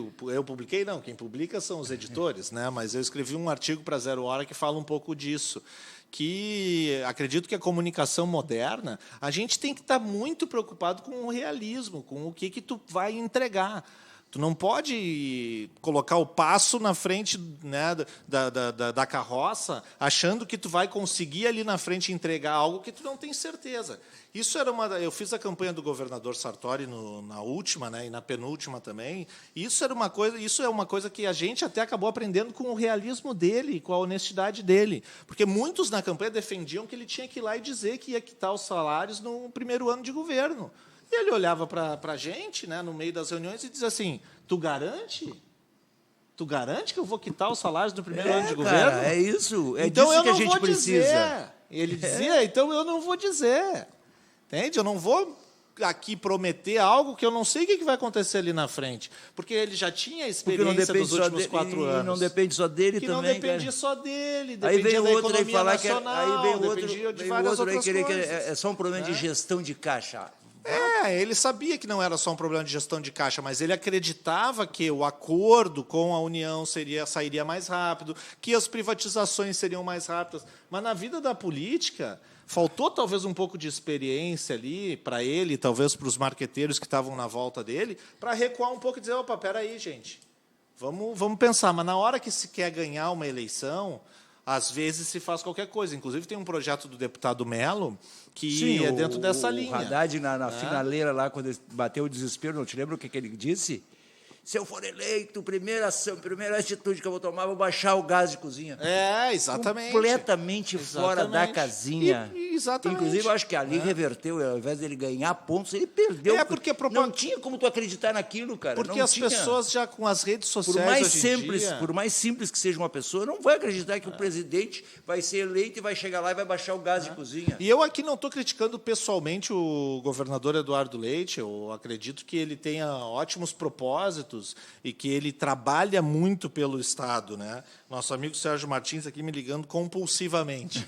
não, quem publica são os editores, né? Mas eu escrevi um artigo para Zero Hora que fala um pouco disso, que acredito que a comunicação moderna, a gente tem que estar muito preocupado com o realismo, com o que tu vai entregar. Tu não pode colocar o passo na frente, né, da carroça, achando que tu vai conseguir ali na frente entregar algo que tu não tem certeza. Isso era eu fiz a campanha do governador Sartori na última, né, e na penúltima também. Isso é uma coisa que a gente até acabou aprendendo com o realismo dele, com a honestidade dele, porque muitos na campanha defendiam que ele tinha que ir lá e dizer que ia quitar os salários no primeiro ano de governo. E ele olhava para a gente, né, no meio das reuniões, e dizia assim: tu garante? Tu garante que eu vou quitar os salários no primeiro ano de governo? É isso. É então disso que a eu não gente vou precisa. dizer. Ele dizia, então eu não vou dizer. Entende? Eu não vou aqui prometer algo que eu não sei o que vai acontecer ali na frente. Porque ele já tinha experiência dos últimos 4 anos. E não depende só dele que também. Não dependia só dele, aí vem dependia da outro aí economia falar nacional, aí vem dependia de vem várias outro aí outras querer coisas. que é só um problema de gestão de caixa. Ele sabia que não era só um problema de gestão de caixa, mas ele acreditava que o acordo com a União sairia mais rápido, que as privatizações seriam mais rápidas. Mas na vida da política, faltou talvez um pouco de experiência ali para ele, talvez para os marqueteiros que estavam na volta dele, para recuar um pouco e dizer: opa, peraí, gente, vamos pensar. Mas na hora que se quer ganhar uma eleição, às vezes se faz qualquer coisa. Inclusive, tem um projeto do deputado Melo que é dentro dessa linha. O Haddad, na finaleira, lá, quando bateu o desespero, não te lembra o que ele disse? Se eu for eleito, primeira atitude que eu vou tomar, vou baixar o gás de cozinha. Exatamente. Completamente fora da casinha. Exatamente. Inclusive, eu acho que ali reverteu, ao invés dele ganhar pontos, ele perdeu. Porque não tinha como tu acreditar naquilo, cara. Porque não as tinha. pessoas já com as redes sociais por mais simples que seja uma pessoa, não vai acreditar que o presidente vai ser eleito e vai chegar lá e vai baixar o gás de cozinha. E eu aqui não estou criticando pessoalmente o governador Eduardo Leite. Eu acredito que ele tenha ótimos propósitos e que ele trabalha muito pelo Estado, né? Nosso amigo Sérgio Martins aqui me ligando compulsivamente.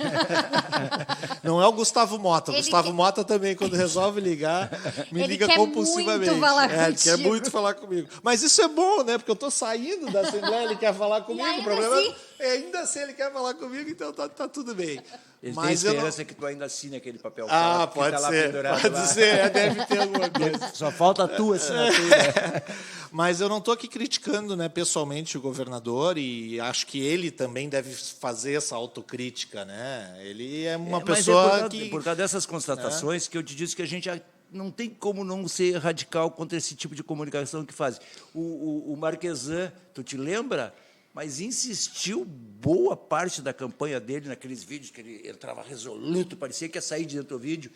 Não é o Gustavo Mota. O Gustavo Mota também, quando resolve ligar, me liga compulsivamente. Ele quer muito falar comigo. Mas isso é bom, né? Porque eu estou saindo da Assembleia, ele quer falar comigo. O problema ainda assim ele quer falar comigo, então tá tudo bem. Ele tem esperança que tu ainda assine aquele papel. Pode tá ser. Pode ser, deve ter alguma coisa. Só falta a tua assinatura. Mas eu não estou aqui criticando, né, pessoalmente o governador, e acho que ele também deve fazer essa autocrítica, né? Ele é uma pessoa que... Por causa dessas constatações que eu te disse que a gente não tem como não ser radical contra esse tipo de comunicação que faz. O Marquesan, tu te lembra? Mas insistiu boa parte da campanha dele naqueles vídeos que ele entrava resoluto, parecia que ia sair de dentro do vídeo,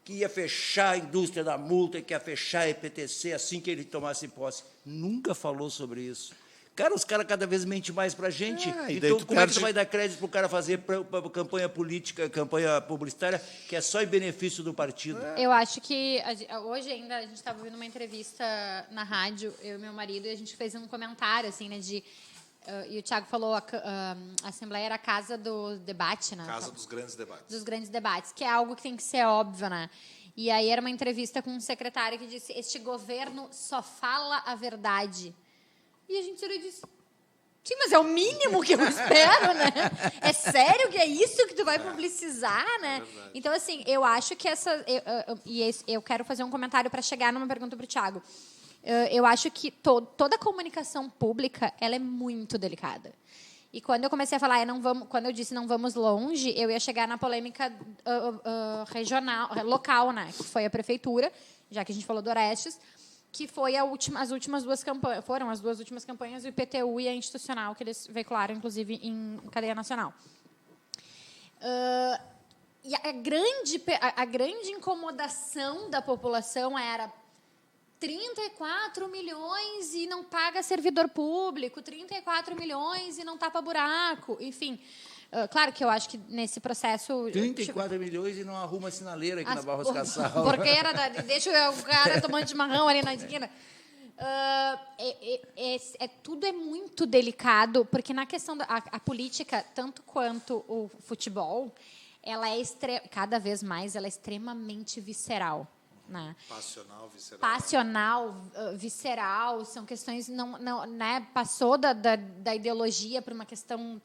que ia fechar a indústria da multa, que ia fechar a EPTC assim que ele tomasse posse. Nunca falou sobre isso. Cara, os caras cada vez mentem mais para a gente. Então, como é que tu vai dar crédito para o cara fazer campanha política, campanha publicitária, que é só em benefício do partido? Eu acho que hoje ainda a gente estava ouvindo uma entrevista na rádio, eu e meu marido, e a gente fez um comentário, assim, né, e o Thiago falou a Assembleia era a casa do debate, né? Casa dos grandes debates. Dos grandes debates, que é algo que tem que ser óbvio, né? E aí era uma entrevista com um secretário que disse: este governo só fala a verdade. E a gente olhou e disse: sim, mas é o mínimo que eu espero, né? É sério que é isso que tu vai publicizar, né? Então, assim, eu acho que eu quero fazer um comentário para chegar numa pergunta para o Thiago. Eu acho que toda a comunicação pública ela é muito delicada. E quando eu comecei a falar, quando eu disse não vamos longe, eu ia chegar na polêmica regional, local, né? Que foi a prefeitura, já que a gente falou do Orestes, que foi as últimas duas campanhas, foram as duas últimas campanhas, o IPTU e a institucional, que eles veicularam, inclusive, em cadeia nacional. E a grande incomodação da população era 34 milhões e não paga servidor público, 34 milhões e não tapa buraco, enfim. Claro que eu acho que nesse processo... 34 milhões e não arruma sinaleira aqui na Barros Cassal. Porque deixa o cara tomando chimarrão ali na esquina. Tudo é muito delicado, porque na questão a política, tanto quanto o futebol, ela cada vez mais ela é extremamente visceral. Né? Passional, visceral, são questões não né? Passou da ideologia para uma questão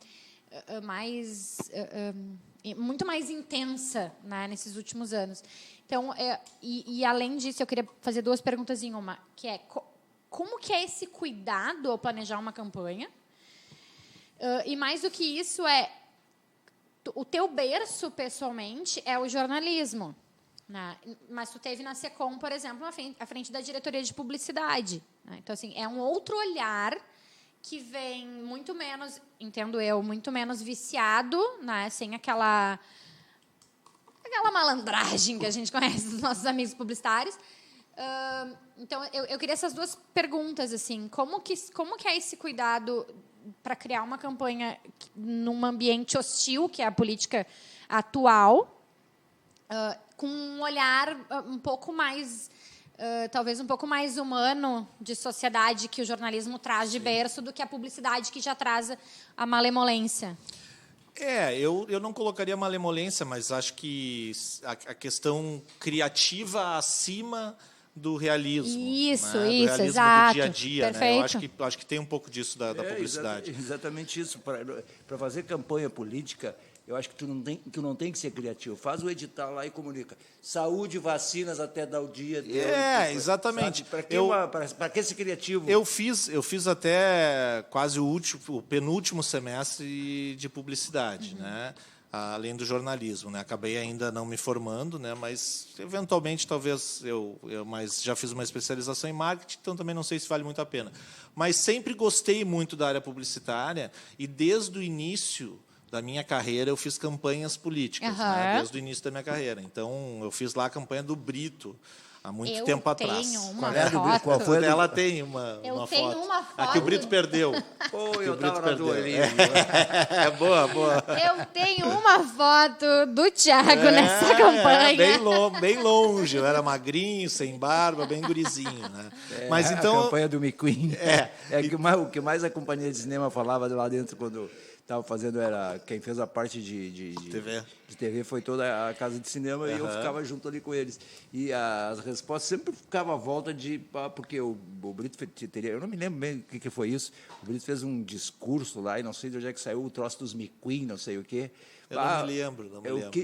muito mais intensa, né? Nesses últimos anos. Então, e além disso, eu queria fazer duas perguntas em uma, que é como que é esse cuidado ao planejar uma campanha. E mais do que isso o teu berço, pessoalmente, é o jornalismo. Né? Mas tu teve na Secom, por exemplo, à frente da diretoria de publicidade. Né? Então, assim, é um outro olhar que vem muito menos, entendo eu, muito menos viciado, né? Sem aquela malandragem que a gente conhece dos nossos amigos publicitários. Então, eu queria essas duas perguntas, assim, como que é esse cuidado para criar uma campanha num ambiente hostil, que é a política atual, com um olhar um pouco mais, talvez um pouco mais humano de sociedade que o jornalismo traz de berço do que a publicidade que já traz a malemolência. Eu não colocaria malemolência, mas acho que a questão criativa acima do realismo. Isso, né? Do realismo exato. do dia a dia. Perfeito. Né? Eu acho que tem um pouco disso da publicidade. Exatamente isso. Para fazer campanha política, eu acho que tu não tem que ser criativo. Faz o edital lá e comunica. Saúde, vacinas até dar o dia. Exatamente. Para que ser criativo? Eu fiz até quase o penúltimo semestre de publicidade, né? Além do jornalismo, né? Acabei ainda não me formando, né? Mas eventualmente talvez mas já fiz uma especialização em marketing, então também não sei se vale muito a pena. Mas sempre gostei muito da área publicitária e desde o início da minha carreira eu fiz campanhas políticas, né? Desde o início da minha carreira. Então eu fiz lá a campanha do Brito há muito tempo atrás. Qual foi? Ela tem uma eu foto. Tenho uma foto. A que o Brito perdeu. Eu estava na tua ali. Boa. Eu tenho uma foto do Thiago nessa campanha. Bem longe. Eu era magrinho, sem barba, bem gurizinho. Né? Mas então, a campanha do McQueen. O que mais a companhia de cinema falava lá dentro quando estava fazendo quem fez a parte de TV foi toda a casa de cinema e eu ficava junto ali com eles. E as respostas sempre ficavam à volta porque o Brito teria, eu não me lembro bem o que foi isso, o Brito fez um discurso lá e não sei de onde é que saiu o troço dos McQueen, não sei o quê. Eu não me lembro.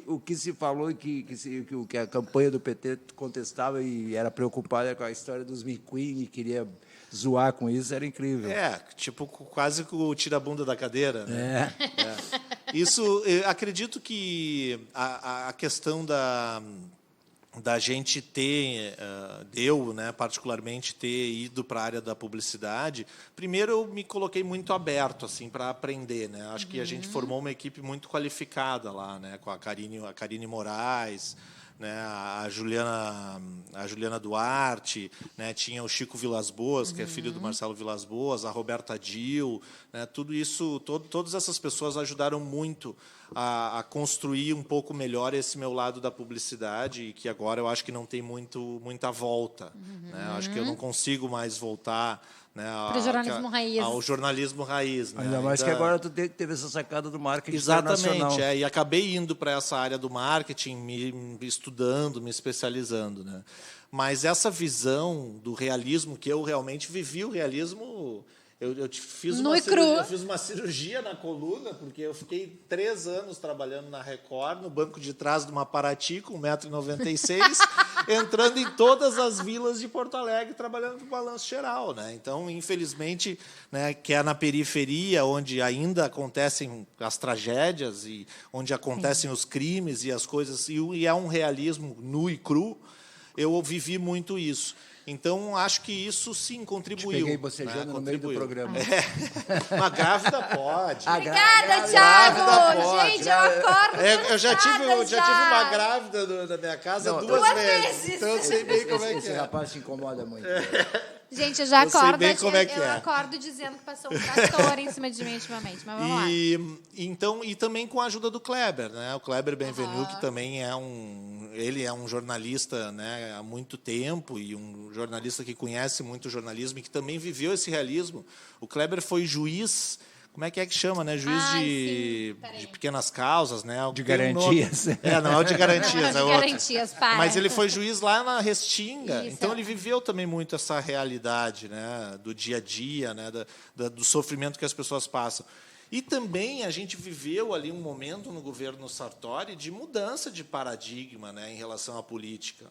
O que se falou e que a campanha do PT contestava e era preocupada com a história dos McQueen e queria zoar com isso, era incrível. Tipo quase o tira-bunda da cadeira. Né? Isso, acredito que a questão da gente né, particularmente ter ido para a área da publicidade, primeiro eu me coloquei muito aberto assim para aprender, né? Acho que a gente formou uma equipe muito qualificada lá, né, com a Karine Moraes, né, a Juliana Duarte, né, tinha o Chico Vilas Boas, que é filho do Marcelo Vilas Boas, a Roberta Dil, né, tudo isso, todas essas pessoas ajudaram muito a construir um pouco melhor esse meu lado da publicidade, e que agora eu acho que não tem muita volta. Né, acho que eu não consigo mais voltar, né, para o jornalismo raiz. Ao jornalismo raiz. Né? Ainda mais que agora tu teve essa sacada do marketing internacional. Exatamente, e acabei indo para essa área do marketing, me estudando, me especializando. Né? Mas essa visão do realismo, que eu realmente vivi o realismo... Eu fiz uma cirurgia na coluna, porque eu fiquei 3 anos trabalhando na Record, no banco de trás de uma Paraty, com 1,96 m, entrando em todas as vilas de Porto Alegre, trabalhando para o Balanço Geral. Né? Então, infelizmente, né, que é na periferia, onde ainda acontecem as tragédias, e onde acontecem os crimes e as coisas, e é um realismo nu e cru, eu vivi muito isso. Então, acho que isso, sim, contribuiu. Te peguei bocejando no meio do programa. Uma grávida pode. Obrigada, Thiago! Gente, eu acordo eu já tive uma grávida na minha casa 2 vezes. Então, eu sei bem como é que é. Esse rapaz se incomoda muito. Gente, eu já acordo, eu acordo dizendo que passou um trator em cima de mim ultimamente, mas vamos lá. E também com a ajuda do Kleber, né? O Kleber Benvenu, que também ele é um jornalista, né, há muito tempo, e um jornalista que conhece muito o jornalismo e que também viveu esse realismo. O Kleber foi juiz... Como é que chama, né? Juiz de pequenas causas, né? De garantias. Não é o de garantias, é outro. Garantias, pai. Mas ele foi juiz lá na Restinga, então ele viveu também muito essa realidade, né? Do dia a dia, né? Do sofrimento que as pessoas passam. E também a gente viveu ali um momento no governo Sartori de mudança de paradigma, né? Em relação à política.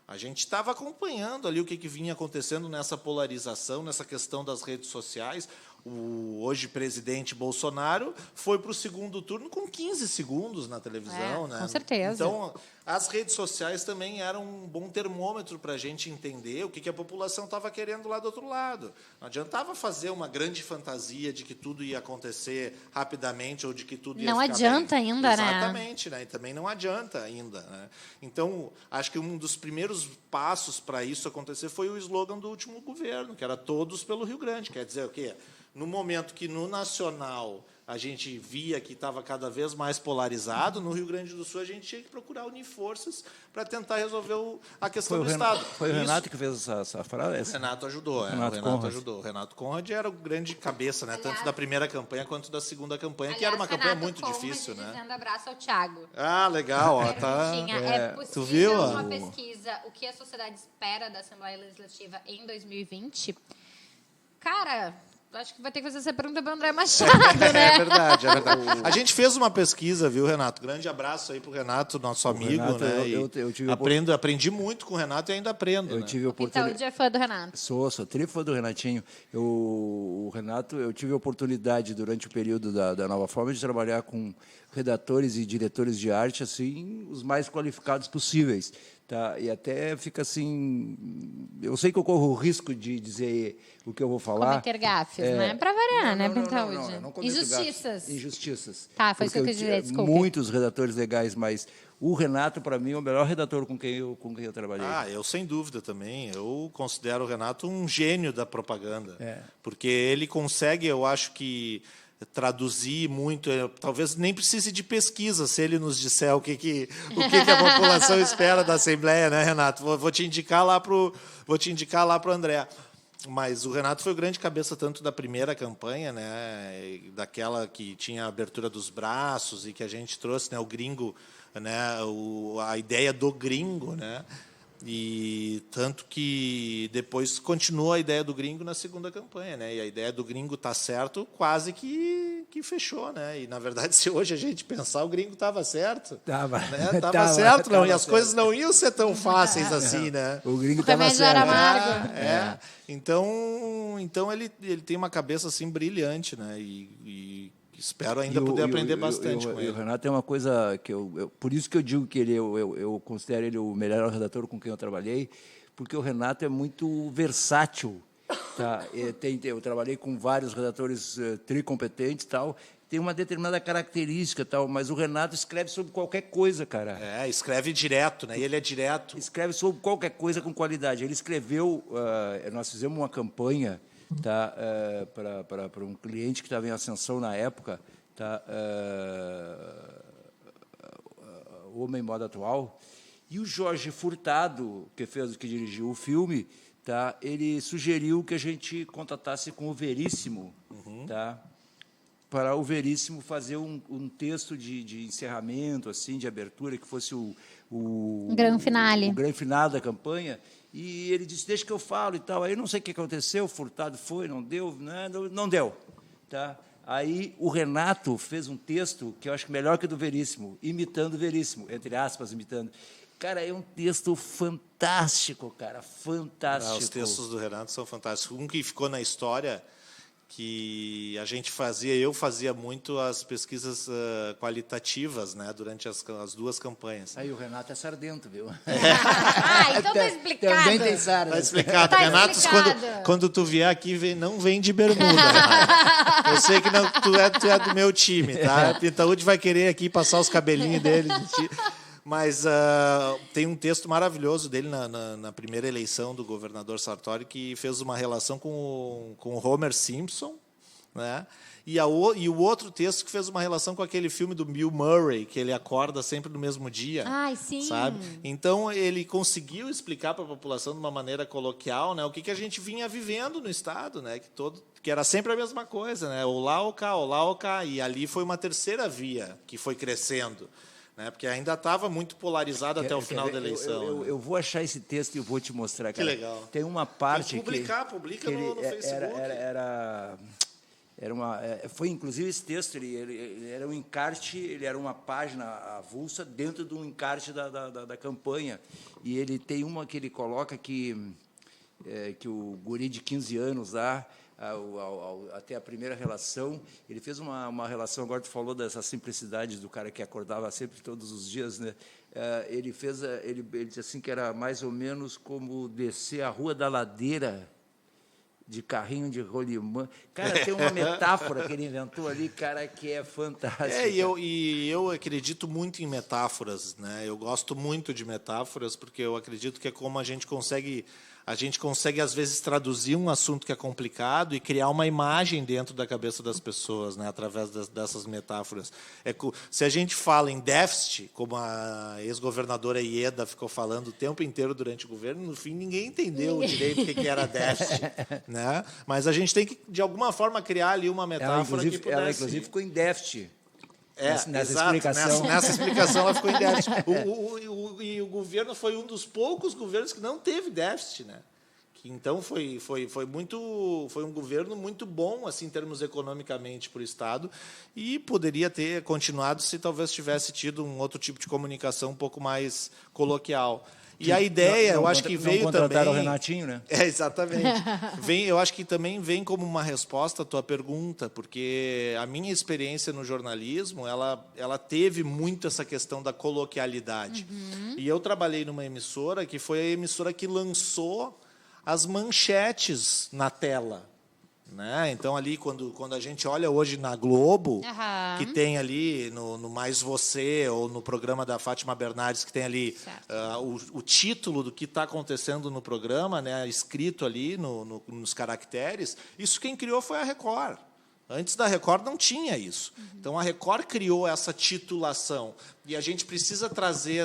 A gente estava acompanhando ali o que vinha acontecendo nessa polarização, nessa questão das redes sociais. O hoje presidente Bolsonaro foi para o segundo turno com 15 segundos na televisão. Né? Com certeza. Então, as redes sociais também eram um bom termômetro para a gente entender o que a população estava querendo lá do outro lado. Não adiantava fazer uma grande fantasia de que tudo ia acontecer rapidamente ou de que tudo ia não ficar adianta bem. ainda, Exatamente, né? E também não adianta ainda. Né? Então, acho que um dos primeiros passos para isso acontecer foi o slogan do último governo, que era todos pelo Rio Grande. Quer dizer o quê? No momento que no nacional a gente via que estava cada vez mais polarizado, no Rio Grande do Sul a gente tinha que procurar unir forças para tentar resolver a questão do Estado. Foi o Renato que fez essa frase? O Renato ajudou. O Renato ajudou. O Renato Conrad era o grande cabeça, né? Tanto da primeira campanha quanto da segunda campanha, que era uma campanha muito difícil. Né? Dizendo abraço ao Thiago. Ah, legal. Ó, tá. É possível tu viu? uma pesquisa, o que a sociedade espera da Assembleia Legislativa em 2020? Cara... Acho que vai ter que fazer essa pergunta para o André Machado, né? É verdade. A gente fez uma pesquisa, viu, Renato? Grande abraço aí para o Renato, nosso amigo. Renato, né? eu tive aprendi muito com o Renato e ainda aprendo. Eu tive a oportunidade. Então, é fã do Renato. Sou trifã do Renatinho. O Renato, eu tive a oportunidade, durante o período da Nova Forma, de trabalhar com redatores e diretores de arte, assim, os mais qualificados possíveis. Tá? E até fica assim... Eu sei que eu corro o risco de dizer o que eu vou falar. Cometer gafes, né? Para variar, né, Pintaúde? Não Injustiças. Gafes. Injustiças. Tá, foi isso que eu quis dizer, desculpa. Muitos redatores legais, mas o Renato, para mim, é o melhor redator com quem eu trabalhei. Eu sem dúvida também. Eu considero o Renato um gênio da propaganda. Porque ele consegue, eu acho que... traduzir muito, talvez nem precise de pesquisa se ele nos disser o que a população espera da Assembleia, né, Renato? Vou te indicar lá pro André. Mas o Renato foi o grande cabeça tanto da primeira campanha, né, daquela que tinha a abertura dos braços e que a gente trouxe, né, o gringo, né, a ideia do gringo, né? E tanto que depois continuou a ideia do gringo na segunda campanha, né? E a ideia do gringo tá certo, quase que fechou, né? E na verdade, se hoje a gente pensar, o gringo estava certo. Tava. Né? Tava certo, não. E as coisas não iam ser tão fáceis assim, né? O gringo estava certo. Era amargo. Então ele tem uma cabeça assim brilhante, né? E espero ainda poder aprender bastante com ele. O Renato tem uma coisa que por isso que eu digo que eu considero ele o melhor redator com quem eu trabalhei, porque o Renato é muito versátil. Tá? Eu trabalhei com vários redatores tricompetentes, tal. Tem uma determinada característica, tal, mas o Renato escreve sobre qualquer coisa, cara. Escreve direto, né? Ele é direto. Escreve sobre qualquer coisa com qualidade. Ele escreveu, nós fizemos uma campanha, tá, para um cliente que estava em ascensão na época, tá, o Homem Moda Atual, e o Jorge Furtado, que dirigiu o filme, tá, ele sugeriu que a gente contratasse com o Veríssimo, tá, para o Veríssimo fazer um texto de encerramento, assim, de abertura, que fosse o grande finale. O grande finale da campanha. E ele disse, deixa que eu falo e tal. Aí não sei o que aconteceu, Furtado foi, não deu, né? Não deu. Tá? Aí o Renato fez um texto que eu acho melhor que o do Veríssimo, imitando o Veríssimo, entre aspas, imitando. Cara, é um texto fantástico, cara, fantástico. Os textos do Renato são fantásticos. Um que ficou na história, que eu fazia muito as pesquisas qualitativas, né, durante as duas campanhas. Aí o Renato é sardento, viu? Então tá explicado. Também tem sarda. Tá explicado. Tá Renato, explicado. quando tu vier aqui, não vem de bermuda. Renato. Eu sei que não, tu é do meu time, tá? O Pintaúde vai querer aqui passar os cabelinhos dele. Mas tem um texto maravilhoso dele na primeira eleição do governador Sartori, que fez uma relação com o Homer Simpson, né? E o outro texto que fez uma relação com aquele filme do Bill Murray, que ele acorda sempre no mesmo dia. Ai, sim. Sabe? Então, ele conseguiu explicar para a população de uma maneira coloquial, né, o que a gente vinha vivendo no Estado, né, que era sempre a mesma coisa, né, ou lá ou cá. E ali foi uma terceira via que foi crescendo. Né, porque ainda estava muito polarizado até o final da eleição. Eu vou achar esse texto e eu vou te mostrar, cara. Que legal. Tem uma parte publica no Facebook. Foi, inclusive, esse texto, ele era um encarte, ele era uma página avulsa dentro de um encarte da campanha. E ele tem uma que ele coloca que o guri de 15 anos lá, até a primeira relação, ele fez uma relação, agora tu falou dessa simplicidade do cara que acordava sempre todos os dias, né? Ele disse assim que era mais ou menos como descer a Rua da Ladeira de carrinho de rolimã. Cara, tem uma metáfora que ele inventou ali, cara, que é fantástica. Eu acredito muito em metáforas, né? Eu gosto muito de metáforas, porque eu acredito que é como a gente consegue, às vezes, traduzir um assunto que é complicado e criar uma imagem dentro da cabeça das pessoas, né, através dessas metáforas. Se a gente fala em déficit, como a ex-governadora Ieda ficou falando o tempo inteiro durante o governo, no fim ninguém entendeu direito o que era déficit. Né? Mas a gente tem que, de alguma forma, criar ali uma metáfora que pudesse... Ela, inclusive, ficou em déficit. Nessa exato, explicação. Nessa explicação ela ficou em déficit. E o governo foi um dos poucos governos que não teve déficit, né? Então foi um governo muito bom assim em termos economicamente para o Estado e poderia ter continuado se talvez tivesse tido um outro tipo de comunicação um pouco mais coloquial. E a ideia, eu acho que veio também... contrataram o Renatinho, né? Exatamente. Eu acho que também vem como uma resposta à tua pergunta, porque a minha experiência no jornalismo, ela teve muito essa questão da coloquialidade. E eu trabalhei numa emissora que foi a emissora que lançou as manchetes na tela. Né? Então, ali, quando a gente olha hoje na Globo, que tem ali no Mais Você, ou no programa da Fátima Bernardes, que tem ali o título do que está acontecendo no programa, né, escrito ali nos caracteres, isso quem criou foi a Record. Antes da Record não tinha isso. Então, a Record criou essa titulação. E a gente precisa trazer,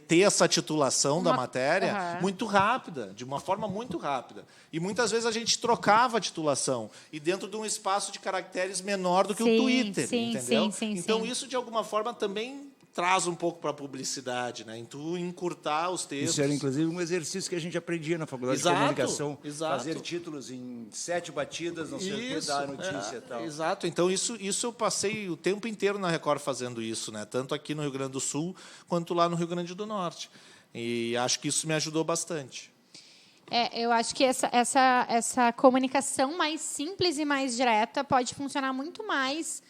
ter essa titulação da matéria muito rápida, de uma forma muito rápida. E, muitas vezes, a gente trocava a titulação. E dentro de um espaço de caracteres menor do que o Twitter, entendeu? Então, isso, de alguma forma, também traz um pouco para a publicidade, né? Em tu encurtar os textos. Isso era, inclusive, um exercício que a gente aprendia na faculdade de comunicação. Fazer títulos em 7 batidas, não sei o que, dar a notícia e tal. Exato. Então, isso eu passei o tempo inteiro na Record fazendo isso, né? Tanto aqui no Rio Grande do Sul, quanto lá no Rio Grande do Norte. E acho que isso me ajudou bastante. Eu acho que essa comunicação mais simples e mais direta pode funcionar muito mais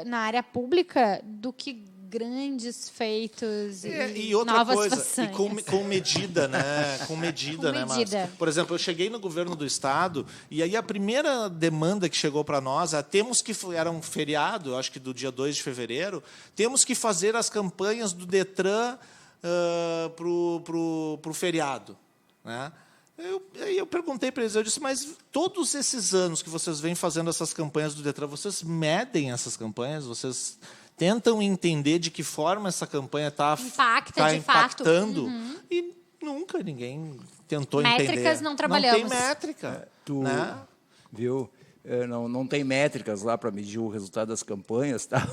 na área pública do que grandes feitos e outra novas coisa, façanhas. E com medida, né? Com medida, né, Márcia? Por exemplo, eu cheguei no governo do Estado e aí a primeira demanda que chegou para nós era um feriado, acho que do dia 2 de fevereiro, temos que fazer as campanhas do Detran pro feriado, né? Eu perguntei para eles, eu disse, mas todos esses anos que vocês vêm fazendo essas campanhas do Detran, vocês medem essas campanhas? Vocês tentam entender de que forma essa campanha está impactando? E nunca ninguém tentou entender. Métricas não trabalhamos. Não tem métrica. Né? Viu? Não tem métricas lá para medir o resultado das campanhas, tá?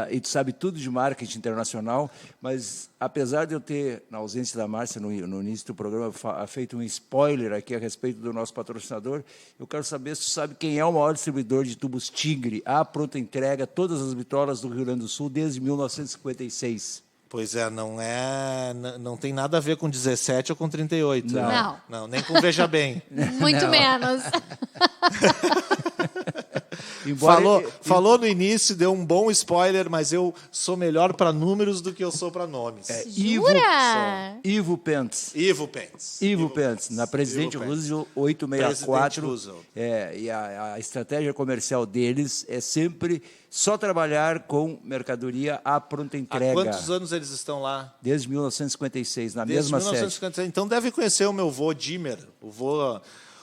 E tu sabe tudo de marketing internacional, mas apesar de eu ter, na ausência da Márcia, no início do programa, feito um spoiler aqui a respeito do nosso patrocinador, eu quero saber se tu sabe quem é o maior distribuidor de tubos Tigre, a pronta entrega, todas as bitolas do Rio Grande do Sul, desde 1956. Pois não tem nada a ver com 17 ou com 38. Não, nem com Veja Bem. Muito menos. Falou no início, deu um bom spoiler, mas eu sou melhor para números do que eu sou para nomes. Jura? Ivo Pence, na Presidente Roosevelt 864. E a estratégia comercial deles é sempre só trabalhar com mercadoria à pronta entrega. Há quantos anos eles estão lá? Desde 1956, na mesma sede. Então deve conhecer o meu vô Dimer.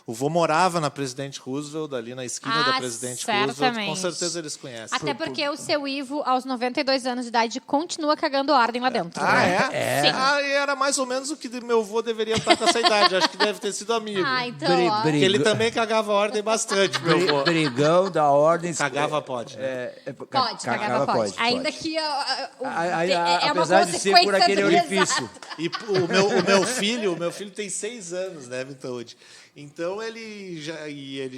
O vô morava na Presidente Roosevelt, ali na esquina da Presidente Roosevelt. Com certeza eles conhecem. Até porque o seu Ivo, aos 92 anos de idade, continua cagando ordem lá dentro. É? Sim. E era mais ou menos o que meu vô deveria estar com essa idade. Acho que deve ter sido amigo. Então, Porque ele também cagava ordem bastante, meu vô. Brigão da ordem... Cagava pode, né? Cagava pode. Ainda que é uma apesar de ser por aquele orifício. E o meu filho tem 6 anos, né, Vitor? Então ele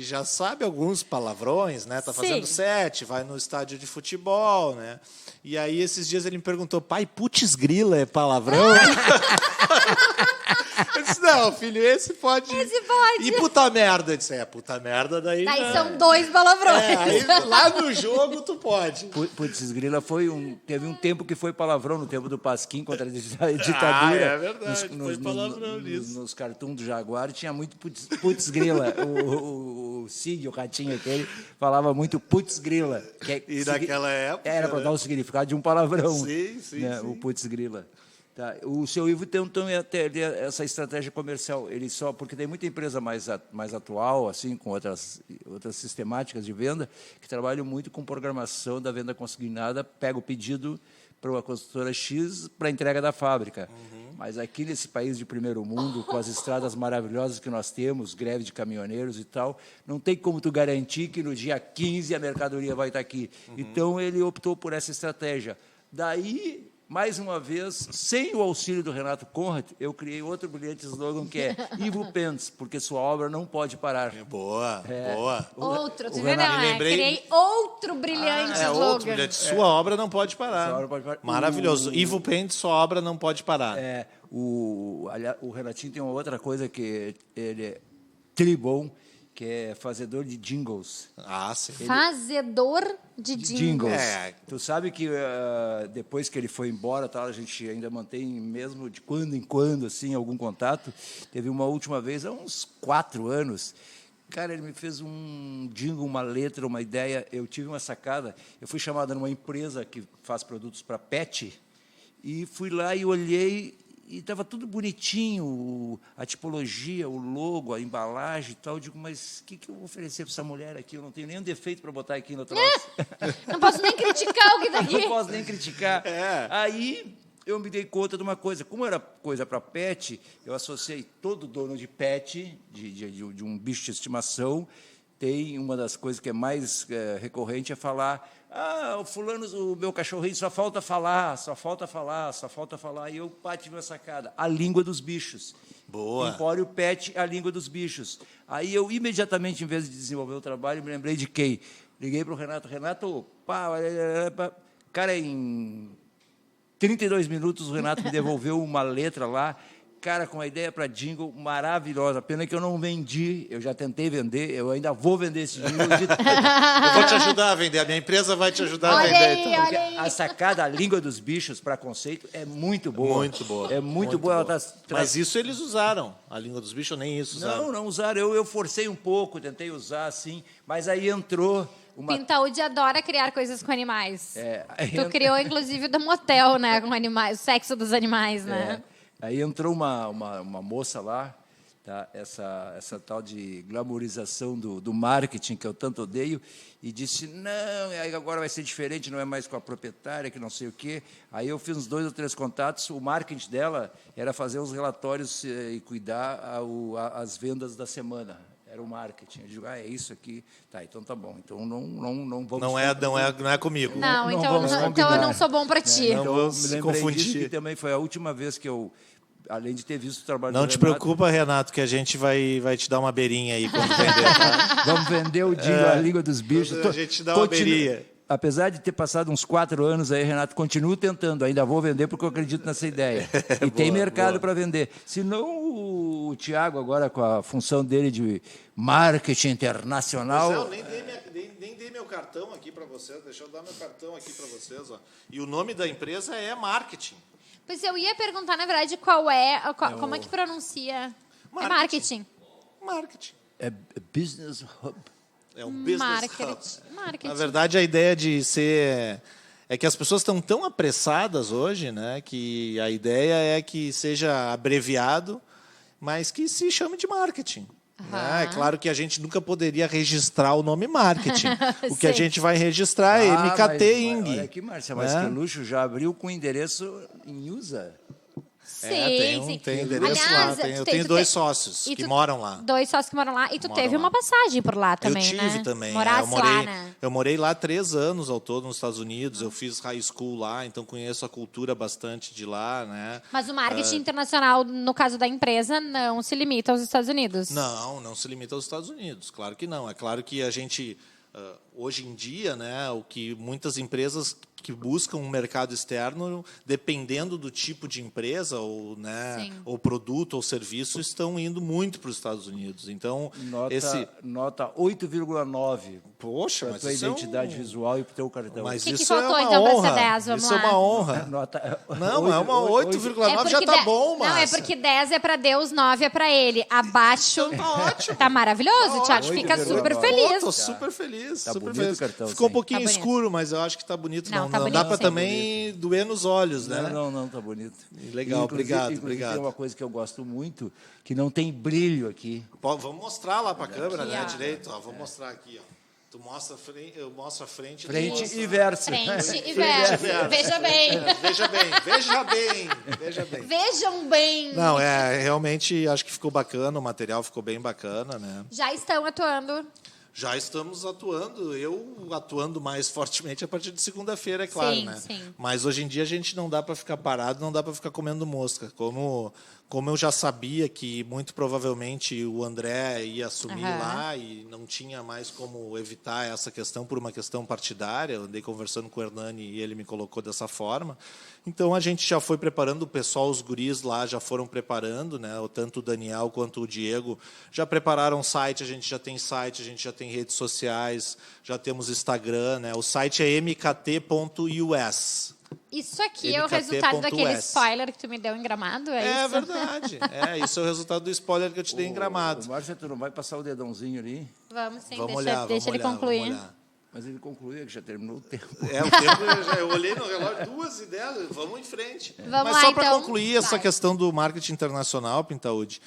já sabe alguns palavrões, né? Tá fazendo Sim. 7, vai no estádio de futebol, né? E aí esses dias ele me perguntou: pai, putz grila é palavrão? Eu disse: não, filho, esse pode. Esse pode. E puta merda? Eu disse: puta merda daí. Daí não. são 2 palavrões. Aí lá no jogo tu pode. Putz, grila teve um tempo que foi palavrão, no tempo do Pasquim contra a ditadura. É verdade, foi palavrão nisso. Nos cartoons do Jaguar tinha muito putz grila. O Sig, o ratinho aquele, falava muito putz grila. E naquela época, era para dar o significado de um palavrão. Sim, né? sim. O putz grila. Tá. O seu Ivo tem essa estratégia comercial. Ele só porque tem muita empresa mais atual, assim, com outras sistemáticas de venda, que trabalham muito com programação da venda consignada, pega o pedido para uma construtora X para entrega da fábrica. Mas aqui nesse país de primeiro mundo, com as estradas maravilhosas que nós temos, greve de caminhoneiros e tal, não tem como tu garantir que no dia 15 a mercadoria vai estar aqui. Então ele optou por essa estratégia. Daí, mais uma vez, sem o auxílio do Renato Conrad, eu criei outro brilhante slogan que é Ivo Pence, porque sua obra não pode parar. Boa. Outro, tu o viu, Renato- não, me é? lembrei- Criei outro brilhante slogan. Outro brilhante. Sua obra não pode parar. Sua obra pode parar. Maravilhoso. Ivo Pente, sua obra não pode parar. Aliás, o Renatinho tem uma outra coisa que ele é tribom, que é fazedor de jingles. Sim. Fazedor de jingles. Tu sabe que depois que ele foi embora, tá, a gente ainda mantém, mesmo de quando em quando, assim, algum contato. Teve uma última vez, há uns 4 anos, cara, ele me fez um jingle, uma letra, uma ideia. Eu tive uma sacada. Eu fui chamado numa empresa que faz produtos para pet e fui lá e olhei e estava tudo bonitinho, a tipologia, o logo, a embalagem e tal. Eu digo, mas o que eu vou oferecer para essa mulher aqui? Eu não tenho nenhum defeito para botar aqui no troço. Não posso nem criticar o que tá aqui. Não posso nem criticar. Aí eu me dei conta de uma coisa. Como era coisa para pet, eu associei todo dono de pet, de um bicho de estimação, tem uma das coisas que é mais recorrente é falar: o fulano, o meu cachorrinho, só falta falar. E eu tive uma sacada: a língua dos bichos. Boa. Empório Pet, a língua dos bichos. Aí eu, imediatamente, em vez de desenvolver o trabalho, me lembrei de quem? Liguei para o Renato. Renato, cara, em 32 minutos o Renato me devolveu uma letra lá, cara, com uma ideia para jingle maravilhosa. Pena que eu não vendi, eu já tentei vender, eu ainda vou vender esse jingle. Eu vou te ajudar a vender, a minha empresa vai te ajudar a Olha vender. aí, então. olha aí. A sacada, a língua dos bichos para conceito é muito boa. Muito boa. É muito boa. Ela Mas isso eles usaram. A língua dos bichos nem isso usaram. Não usaram. Eu forcei um pouco, tentei usar assim, mas aí entrou uma... Pintaúde adora criar coisas com animais. aí Tu criou, inclusive, do motel, né? Com animais, o sexo dos animais, né? Aí entrou uma moça lá, tá? Essa tal de glamourização do marketing que eu tanto odeio, e disse: não, aí agora vai ser diferente, não é mais com a proprietária, que não sei o quê. Aí eu fiz uns 2 ou 3 contatos. O marketing dela era fazer os relatórios e cuidar as vendas da semana. Era o marketing. Eu digo: é isso aqui. Tá, então tá bom. Então não vamos... Não é comigo. Não, Não então vamos eu combinar. não sou bom pra ti. Não Então, vamos me se lembrei confundir. disso, que também foi a última vez que eu, além de ter visto o trabalho Não do te Renato, preocupa, Renato, que a gente vai te dar uma beirinha aí quando vender. Tá? vamos vender o jingle, a língua dos bichos. A gente dá uma beirinha. Apesar de ter passado uns 4 anos aí, Renato, continuo tentando. Ainda vou vender porque eu acredito nessa ideia. E tem mercado para vender. Se não, o Thiago, agora com a função dele de marketing internacional... Pois é, eu nem dei meu cartão aqui para vocês. Deixa eu dar meu cartão aqui para vocês. Ó. E o nome da empresa é Marketing. Pois eu ia perguntar, na verdade, como é que pronuncia? É marketing. Marketing. É Business Hub. É um business Marketing. hub. Marketing. Na verdade, a ideia de ser... É que as pessoas estão tão apressadas hoje, né, que a ideia é que seja abreviado, mas que se chame de marketing. Né? É claro que a gente nunca poderia registrar o nome marketing. O que a Sim. gente vai registrar é MKT mas Ing. olha aqui, Márcia, mas que luxo, já abriu com endereço em USA. Sim. Tem endereço Aliás, lá. Eu tenho 2 sócios que moram lá. 2 sócios que moram lá. E tu Moram teve lá. uma passagem por lá também, Eu tive né? também. Morasse lá, né? Eu morei lá 3 anos ao todo nos Estados Unidos. Eu fiz high school lá, então conheço a cultura bastante de lá, né? Mas o marketing internacional, no caso da empresa, não se limita aos Estados Unidos. Não se limita aos Estados Unidos. Claro que não. É claro que a gente, hoje em dia, né, o que muitas empresas que buscam um mercado externo, dependendo do tipo de empresa, ou, né, ou produto ou serviço, estão indo muito para os Estados Unidos. Então, Nota 8,9. Poxa, Para a tua identidade visual e para o teu cartão. Mas O que isso faltou, é uma então, para honra. ser 10? Vamos Isso lá. é uma honra. Nota Não, é uma 8,9 já tá bom, mas... Não, é porque 10 é para Deus, 9 é para ele. Abaixo Tá ótimo. tá maravilhoso. Tá o Thiago ótimo. fica super 8,9. feliz. Tô super feliz. Tá super bonito feliz. o cartão, Ficou um sim. pouquinho Tá bonito. escuro, mas eu acho que tá bonito. Não, Não, tá não bonito, dá para sim. também doer nos olhos, né? Não, tá bonito. Legal, obrigado. Inclusive, tem uma coisa que eu gosto muito, que não tem brilho aqui. Vamos mostrar lá para a câmera, Aqui, né? ó. Direito, ó. Vou mostrar aqui, ó. Tu mostra a frente, eu mostro a frente. Frente tu e verso. Frente e verso. Veja bem. Veja bem. Vejam bem. Não, realmente acho que ficou bacana, o material ficou bem bacana, né? Já estão atuando. Já estamos atuando, eu atuando mais fortemente a partir de segunda-feira, é claro, Sim, né? sim. Mas hoje em dia a gente não dá para ficar parado, não dá para ficar comendo mosca. Como eu já sabia que muito provavelmente o André ia assumir lá e não tinha mais como evitar essa questão por uma questão partidária, eu andei conversando com o Hernani e ele me colocou dessa forma. Então a gente já foi preparando, o pessoal, os guris lá já foram preparando, né? Tanto o Daniel quanto o Diego já prepararam site, a gente já tem redes sociais, já temos Instagram, né? O site é mkt.us. Isso aqui é o resultado daquele spoiler que tu me deu em Gramado, é É isso? verdade. Isso é o resultado do spoiler que eu te dei em Gramado. Márcio, tu não vai passar o dedãozinho ali? Vamos sim, Vamos deixa ele concluir. Vamos olhar. Mas ele concluiu que já terminou o tempo. O tempo, eu olhei no relógio, 2:10, vamos em frente. Vamos Mas lá, só para então. concluir essa Vai. questão do marketing internacional, Pintaúde,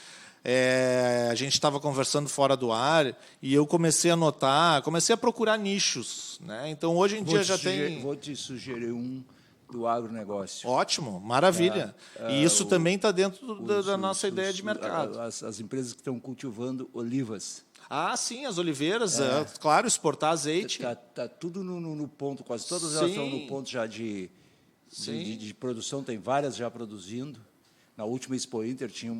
a gente estava conversando fora do ar e eu comecei a procurar nichos, né? Então, hoje em dia já tem... Vou te sugerir um do agronegócio. Ótimo, maravilha. E isso também está dentro da nossa ideia de mercado. As empresas que estão cultivando olivas. Ah, sim, as oliveiras, claro, exportar azeite. Tá tudo no ponto, quase todas Sim. elas estão no ponto já de produção, tem várias já produzindo. Na última Expo Inter tinha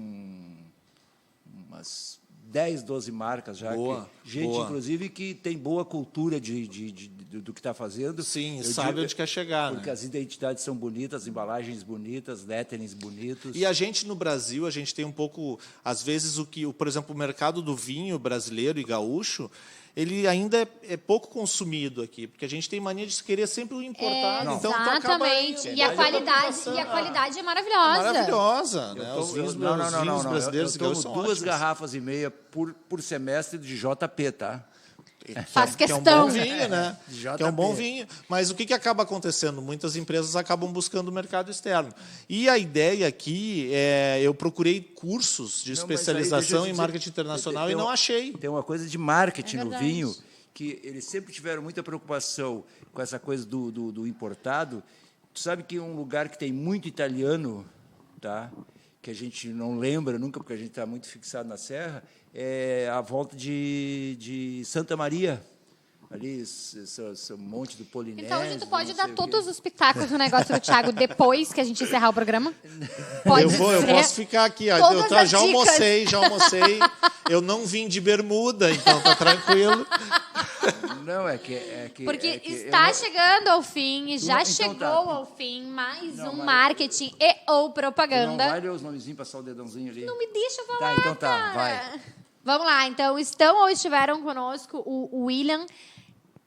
umas 10, 12 marcas já. Boa, Gente, boa. inclusive, que tem boa cultura do que está fazendo. Sim, Eu sabe digo, onde quer chegar, porque né? as identidades são bonitas, as embalagens bonitas, letterings bonitos. E a gente no Brasil, a gente tem um pouco, às vezes, por exemplo, o mercado do vinho brasileiro e gaúcho, ele ainda é pouco consumido aqui, porque a gente tem mania de querer sempre o importado. Então, tu acaba Exatamente. indo, E a mas qualidade é maravilhosa. maravilhosa, né? Os vinhos Não. brasileiros Eu e gaúchos tomo são 2 ótimos. garrafas e meia por semestre de JP, tá? Faz Que é um questão. bom vinho, né? JP. Que é um bom vinho. Mas o que acaba acontecendo? Muitas empresas acabam buscando o mercado externo. E a ideia aqui eu procurei cursos de Não, mas aí especialização deixa eu em dizer, marketing internacional tem e não uma- achei. Tem uma coisa de marketing É no verdade. vinho, que eles sempre tiveram muita preocupação com essa coisa do importado. Tu sabe que um lugar que tem muito italiano, tá? Que a gente não lembra nunca, porque a gente está muito fixado na Serra, é a volta de Santa Maria. Ali, esse monte do Polinésio. Então, a gente pode não dar sei o quê. todos os pitacos no negócio do Thiago depois que a gente encerrar o programa? Pode Eu ser. posso ficar aqui. Ó. Todas as Já almocei. Eu não vim de bermuda, então tá tranquilo. Não, é que... Porque é que está eu não- chegando ao fim, e já então chegou tá. ao fim mais Não, um mas- marketing e ou Não propaganda. vai ler os nomezinhos, passar o dedãozinho ali. Não me deixa falar, Tá, então tá, cara. vai. Vamos lá, então estão ou estiveram conosco o William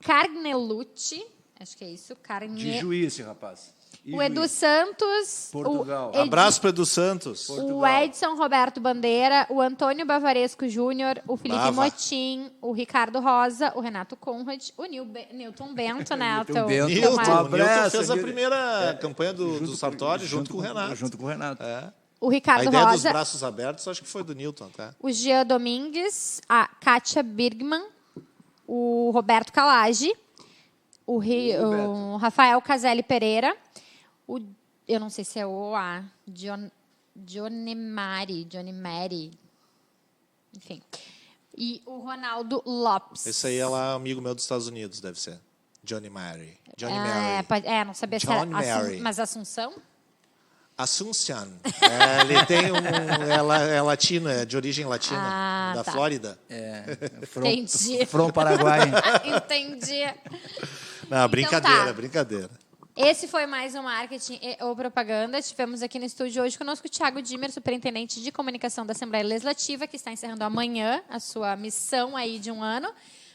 Carnelucci, acho que é isso, De Juiz, esse rapaz. E o Edu Juiz. Santos, Portugal. o Edi- Abraço para Edu Santos. o Portugal. Edson Roberto Bandeira, o Antônio Bavaresco Júnior, o Felipe Bava. Motim, o Ricardo Rosa, o Renato Conrad, o Newton Bento, né? Newton teu- Bento. teu Nilton, marido. Um abraço, Nilton fez a Nilton. primeira campanha do Sartori junto com o Renato. Junto com o Renato. O A Ricardo ideia dos Rosa, braços abertos acho que foi do Nilton, tá? o Jean Domingues, a Kátia Birgman, o Roberto Calage, o Rafael Caselli Pereira, eu não sei se é o A, Johnny Mari. Enfim. E o Ronaldo Lopes. Esse aí é lá, amigo meu dos Estados Unidos, deve ser. Johnny Mary. Não sabia se John era Mary. mas Assunção? Assumption. Ele tem é latino, é de origem latina, da tá. Flórida. Entendi. From Paraguai. Entendi. Não, brincadeira, tá. brincadeira. Esse foi mais um marketing ou propaganda. Tivemos aqui no estúdio hoje conosco o Thiago Dimer, superintendente de comunicação da Assembleia Legislativa, que está encerrando amanhã a sua missão aí de um ano,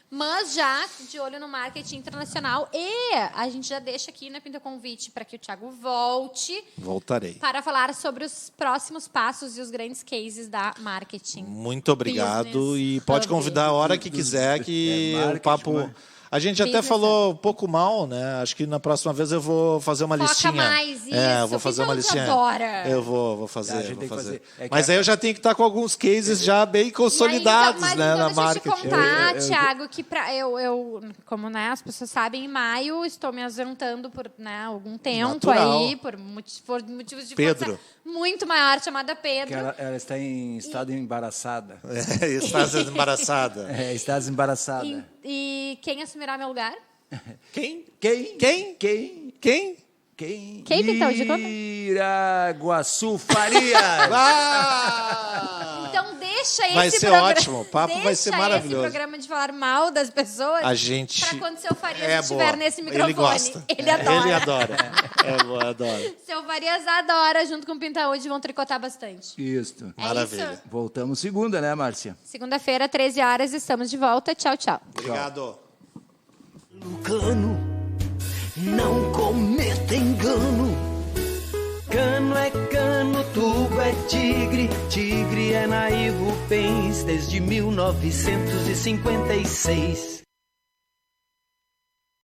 mas já de olho no marketing internacional. E a gente já deixa aqui, né, Pinto, o convite para que o Thiago volte. Voltarei. Para falar sobre os próximos passos e os grandes cases da marketing. Muito obrigado. Business E pode Hub. convidar a hora que quiser, que o papo... A gente até Business falou um pouco mal, né? Acho que na próxima vez eu vou fazer uma Foca listinha. mais, isso. Eu vou fazer uma Pinto listinha. adora. Eu vou fazer, A gente vou tem que fazer. fazer. É que Mas aí eu já tenho que estar com alguns cases já bem consolidados, mas né, então na deixa marketing. eu te contar, Thiago, que eu como, né, as pessoas sabem, em maio estou me ausentando por, né, algum tempo Natural. aí, por motivos de Pedro. força muito maior, chamada Pedro. Que ela está em estado embaraçada. Estás embaraçada. Está embaraçada. E quem assumirá meu lugar? Quem? Quem? Quem? Quem? Quem? Quem? Quem, Pitão, de conta? Iraguaçu Farias. Então deixa esse Vai ser programa... ótimo, o papo vai ser maravilhoso. Deixa esse programa de falar mal das pessoas A gente... para quando seu Farias É estiver boa. nesse microfone. Ele gosta. Ele adora. Ele adora. É bom, adora. Seu Farias adora, junto com o Pintaúde, vão tricotar bastante. Isso. É Maravilha. isso? Voltamos segunda, né, Márcia? Segunda-feira, 13 horas, estamos de volta. Tchau, tchau. Obrigado. Cano, não cometa engano. Cano é cano, tubo é tigre. Tigre é Naivo Pens desde 1956.